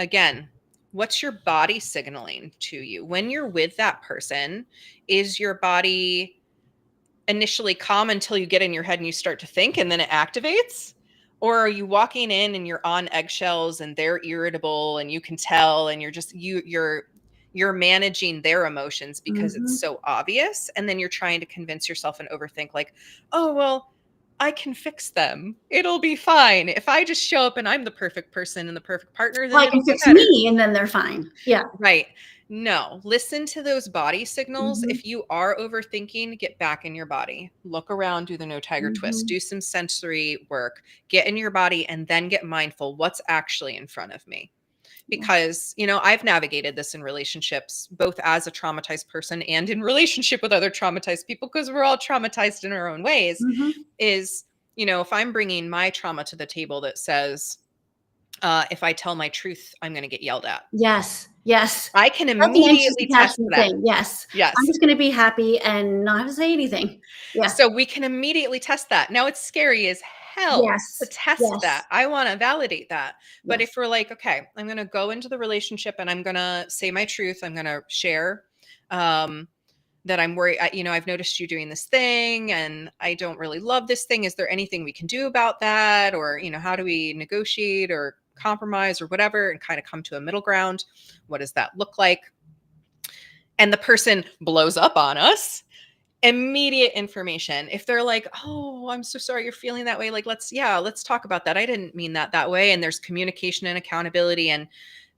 Speaker 1: Again, what's your body signaling to you when you're with that person? Is your body initially calm until you get in your head and you start to think and then it activates? Or are you walking in and you're on eggshells and they're irritable and you can tell, and you're managing their emotions because it's so obvious, and then you're trying to convince yourself and overthink like, oh, well, I can fix them. It'll be fine. If I just show up and I'm the perfect person and the perfect partner, then
Speaker 2: I can fix me and then they're fine. Yeah.
Speaker 1: Right. No, listen to those body signals. If you are overthinking, get back in your body. Look around, do the no tiger twist, do some sensory work, get in your body, and then get mindful. What's actually in front of me? Because, I've navigated this in relationships, both as a traumatized person and in relationship with other traumatized people, because we're all traumatized in our own ways, is, if I'm bringing my trauma to the table that says, if I tell my truth, I'm going to get yelled at.
Speaker 2: Yes.
Speaker 1: I can immediately test that.
Speaker 2: Thing. Yes. I'm just going to be happy and not have to say anything. Yeah.
Speaker 1: So we can immediately test that. Now it's scary as hell to test that. I want to validate that. But if we're like, okay, I'm going to go into the relationship and I'm going to say my truth. I'm going to share that I'm worried. I've noticed you doing this thing and I don't really love this thing. Is there anything we can do about that? Or, how do we negotiate or compromise or whatever, and kind of come to a middle ground? What does that look like? And the person blows up on us. Immediate information. If they're like, oh, I'm so sorry you're feeling that way. Like, let's talk about that. I didn't mean that way. And there's communication and accountability. And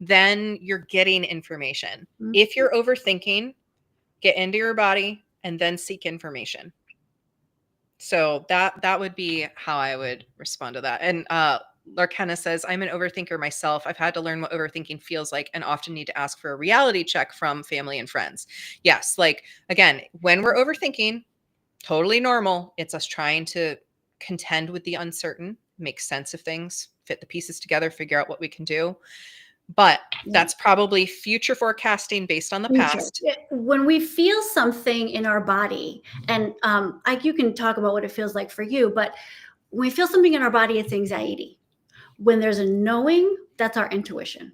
Speaker 1: then you're getting information. If you're overthinking, get into your body and then seek information. So that would be how I would respond to that. And Larkenna says, I'm an overthinker myself. I've had to learn what overthinking feels like and often need to ask for a reality check from family and friends. Yes. Like, again, when we're overthinking, totally normal. It's us trying to contend with the uncertain, make sense of things, fit the pieces together, figure out what we can do. But that's probably future forecasting based on the past.
Speaker 2: When we feel something in our body, and you can talk about what it feels like for you, but when we feel something in our body, it's anxiety. When there's a knowing, that's our intuition.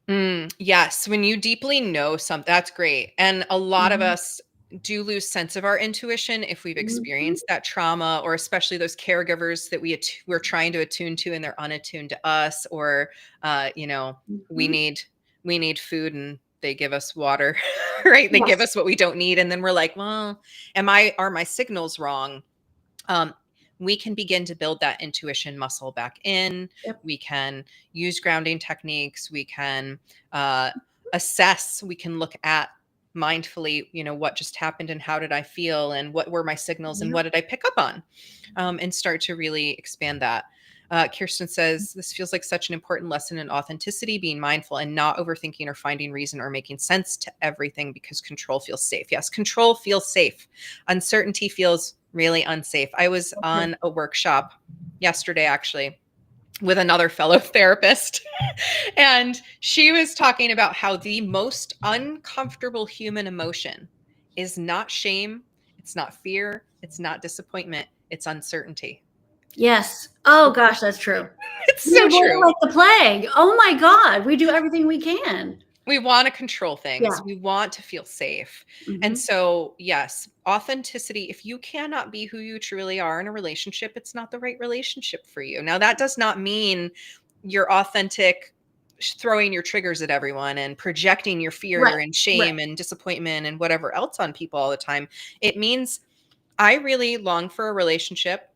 Speaker 1: Yes. When you deeply know something, that's great. And a lot of us do lose sense of our intuition if we've
Speaker 2: Mhm.
Speaker 1: experienced that trauma, or especially those caregivers that we're trying to attune to and they're unattuned to us, or you know, we
Speaker 2: Mhm.
Speaker 1: need we need food and they give us water, right? They give
Speaker 2: Yes.
Speaker 1: us what we don't need, and then we're like, well, are my signals wrong? um, we can begin to build that intuition muscle back in.
Speaker 2: Yep.
Speaker 1: We can use grounding techniques. We can uh, assess. We can look at mindfully, you know, what just happened and how did I feel and what were my signals and
Speaker 2: Yep.
Speaker 1: what did I pick up on, and start to really expand that. Kirsten says, this feels like such an important lesson in authenticity, being mindful and not overthinking or finding reason or making sense to everything because control feels safe. Yes, control feels safe. Uncertainty feels really unsafe. I was
Speaker 2: Okay.
Speaker 1: on a workshop yesterday, actually, with another fellow therapist. And she was talking about how the most uncomfortable human emotion is not shame, it's not fear, it's not disappointment, it's uncertainty.
Speaker 2: Yes. Oh gosh, that's true.
Speaker 1: It's
Speaker 2: We
Speaker 1: so
Speaker 2: avoid it
Speaker 1: true.
Speaker 2: like the plague. Oh my God. We do everything we can.
Speaker 1: We want to control things.
Speaker 2: Yeah.
Speaker 1: We want to feel safe. And
Speaker 2: Mhm.
Speaker 1: so, yes, authenticity, if you cannot be who you truly are in a relationship, it's not the right relationship for you. Now, that does not mean you're authentic, throwing your triggers at everyone and projecting your
Speaker 2: Right.
Speaker 1: fear and
Speaker 2: Right.
Speaker 1: shame and disappointment and whatever else on people all the time. It means I really long for a relationship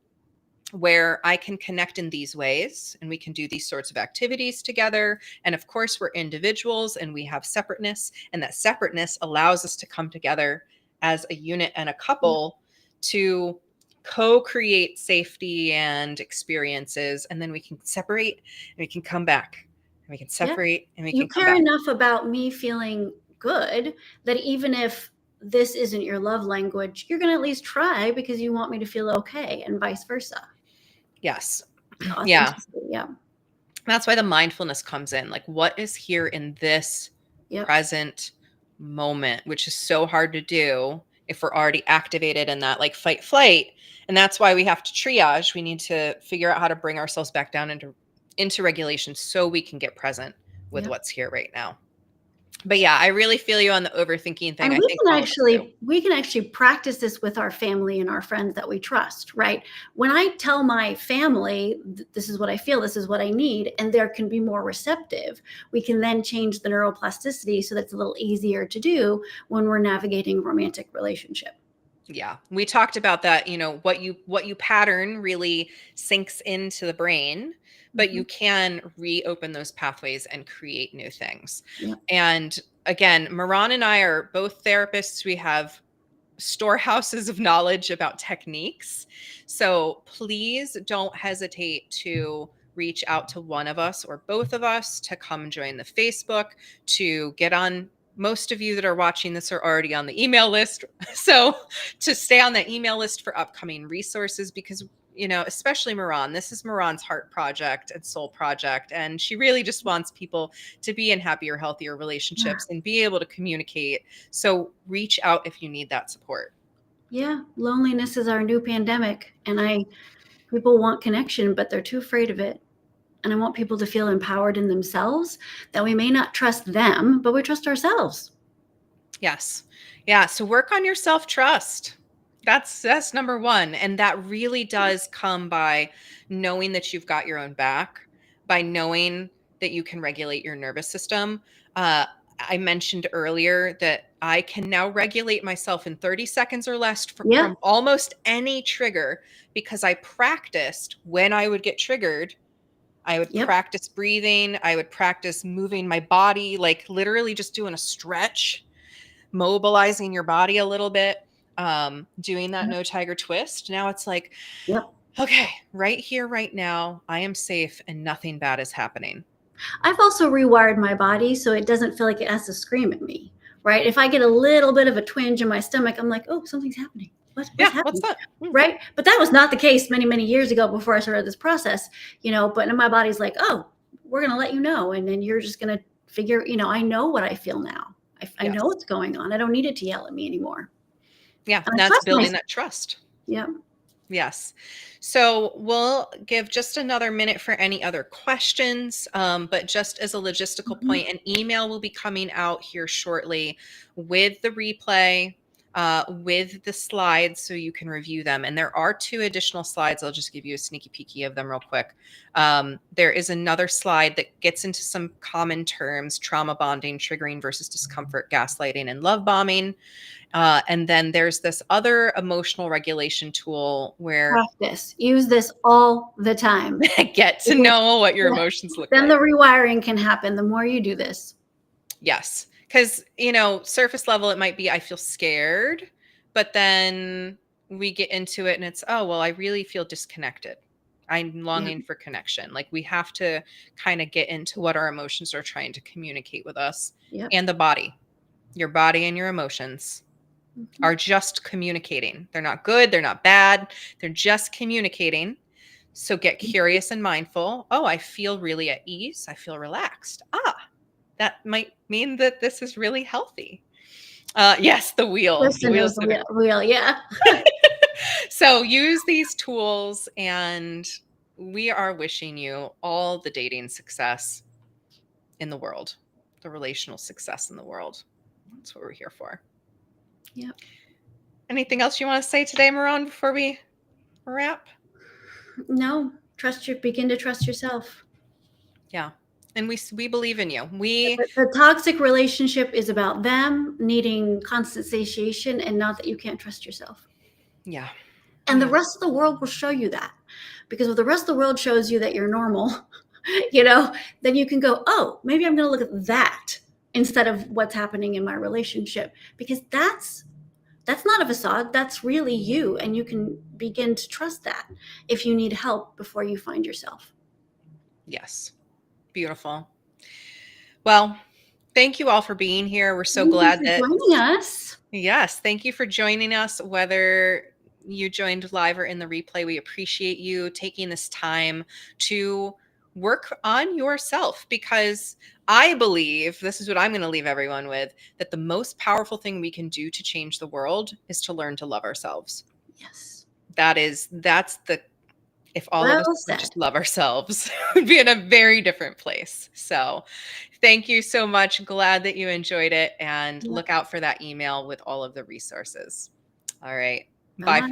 Speaker 1: where I can connect in these ways and we can do these sorts of activities together. And of course, we're individuals and we have separateness, and that separateness allows us to come together as a unit and a
Speaker 2: Yeah.
Speaker 1: couple to co-create safety and experiences. And then we can separate and we can come back, and we can
Speaker 2: Yeah.
Speaker 1: separate and we
Speaker 2: You
Speaker 1: can come
Speaker 2: care
Speaker 1: back.
Speaker 2: enough about me feeling good that even if this isn't your love language, you're going to at least try because you want me to feel okay, and vice versa.
Speaker 1: Yes. Yeah.
Speaker 2: Authenticity. Yeah.
Speaker 1: That's why the mindfulness comes in. Like, what is here in this
Speaker 2: Yep.
Speaker 1: present moment, which is so hard to do if we're already activated in that like fight flight. And that's why we have to triage. We need to figure out how to bring ourselves back down into regulation so we can get present with
Speaker 2: Yep.
Speaker 1: what's here right now. But yeah, I really feel you on the overthinking thing.
Speaker 2: And
Speaker 1: I think all of us do.
Speaker 2: we can actually practice this with our family and our friends that we trust, right? When I tell my family, this is what I feel, this is what I need, and there can be more receptive, we can then change the neuroplasticity so that's a little easier to do when we're navigating a romantic relationship.
Speaker 1: Yeah. We talked about that, you know, what you pattern really sinks into the brain, but
Speaker 2: Mhm.
Speaker 1: you can reopen those pathways and create new things.
Speaker 2: Yep.
Speaker 1: And again, Moran and I are both therapists. We have storehouses of knowledge about techniques. So please don't hesitate to reach out to one of us or both of us to come join the Facebook, to get on. Most of you that are watching this are already on the email list. So to stay on the email list for upcoming resources, because you know, especially Moran, this is Moran's heart project and soul project. And she really just wants people to be in happier, healthier
Speaker 2: Yeah.
Speaker 1: relationships and be able to communicate. So reach out if you need that support.
Speaker 2: Yeah. Loneliness is our new pandemic. And people want connection, but they're too afraid of it. And I want people to feel empowered in themselves, that we may not trust them, but we trust ourselves.
Speaker 1: Yes. Yeah. So work on your self trust. That's number one. And that really does come by knowing that you've got your own back, by knowing that you can regulate your nervous system. I mentioned earlier that I can now regulate myself in 30 seconds or less
Speaker 2: Yeah.
Speaker 1: from almost any trigger because I practiced when I would get triggered. I would
Speaker 2: Yep.
Speaker 1: practice breathing. I would practice moving my body, like literally just doing a stretch, mobilizing your body a little bit, doing that
Speaker 2: Yep.
Speaker 1: no tiger twist. Now it's like,
Speaker 2: Yep.
Speaker 1: okay, right here, right now, I am safe and nothing bad is happening.
Speaker 2: I've also rewired my body so it doesn't feel like it has to scream at me, right? If I get a little bit of a twinge in my stomach, I'm like, oh, something's happening. What's
Speaker 1: Yeah, what's
Speaker 2: happening?
Speaker 1: that?
Speaker 2: Right? But that was not the case many, many years ago before I started this process, but my body's like, oh, we're going to let you know. And then you're just going to figure, I know what I feel now. I know
Speaker 1: Yes.
Speaker 2: what's going on. I don't need it to yell at me anymore.
Speaker 1: Yeah,
Speaker 2: And I
Speaker 1: that's
Speaker 2: trust
Speaker 1: building
Speaker 2: myself.
Speaker 1: that trust.
Speaker 2: Yeah.
Speaker 1: Yes. So we'll give just another minute for any other questions. But just as a logistical
Speaker 2: Mhm.
Speaker 1: point, an email will be coming out here shortly with the replay. with the slides so you can review them. And there are 2 additional slides. I'll just give you a sneaky peeky of them real quick. There is another slide that gets into some common terms: trauma bonding, triggering versus discomfort, gaslighting, and love bombing. And then there's this other emotional regulation tool where
Speaker 2: Practice. Use this all the time.
Speaker 1: get to know what your emotions look
Speaker 2: Then
Speaker 1: like.
Speaker 2: the rewiring can happen the more you do this.
Speaker 1: Yes. Because, surface level, it might be, I feel scared, but then we get into it and it's, oh, well, I really feel disconnected. I'm longing for connection. Like, we have to kind of get into what our emotions are trying to communicate with us.
Speaker 2: Yep.
Speaker 1: And the body, your body and your emotions are just communicating. They're not good. They're not bad. They're just communicating. So get curious and mindful. Oh, I feel really at ease. I feel relaxed. That might mean that this is really healthy. Yes, the wheel.
Speaker 2: Listen, it was real, yeah.
Speaker 1: So use these tools, and we are wishing you all the dating success in the world, the relational success in the world. That's what we're here for.
Speaker 2: Yep.
Speaker 1: Anything else you want to say today, Maron, before we wrap?
Speaker 2: No, begin to trust yourself.
Speaker 1: Yeah. And we believe in you.
Speaker 2: The toxic relationship is about them needing constant satiation, and not that you can't trust yourself.
Speaker 1: Yeah.
Speaker 2: And the rest of the world will show you that, because if the rest of the world shows you that you're normal, then you can go, oh, maybe I'm going to look at that instead of what's happening in my relationship, because that's not a facade. That's really you. And you can begin to trust that if you need help before you find yourself.
Speaker 1: Yes. Beautiful. Well, thank you all for being here. We're so glad that
Speaker 2: joining us.
Speaker 1: Yes. Thank you for joining us. Whether you joined live or in the replay, we appreciate you taking this time to work on yourself, because I believe, this is what I'm going to leave everyone with, that the most powerful thing we can do to change the world is to learn to love ourselves.
Speaker 2: Yes.
Speaker 1: If all of us would just love ourselves, we'd be in a very different place. So thank you so much. Glad that you enjoyed it, and look out for that email with all of the resources. All right. Bye.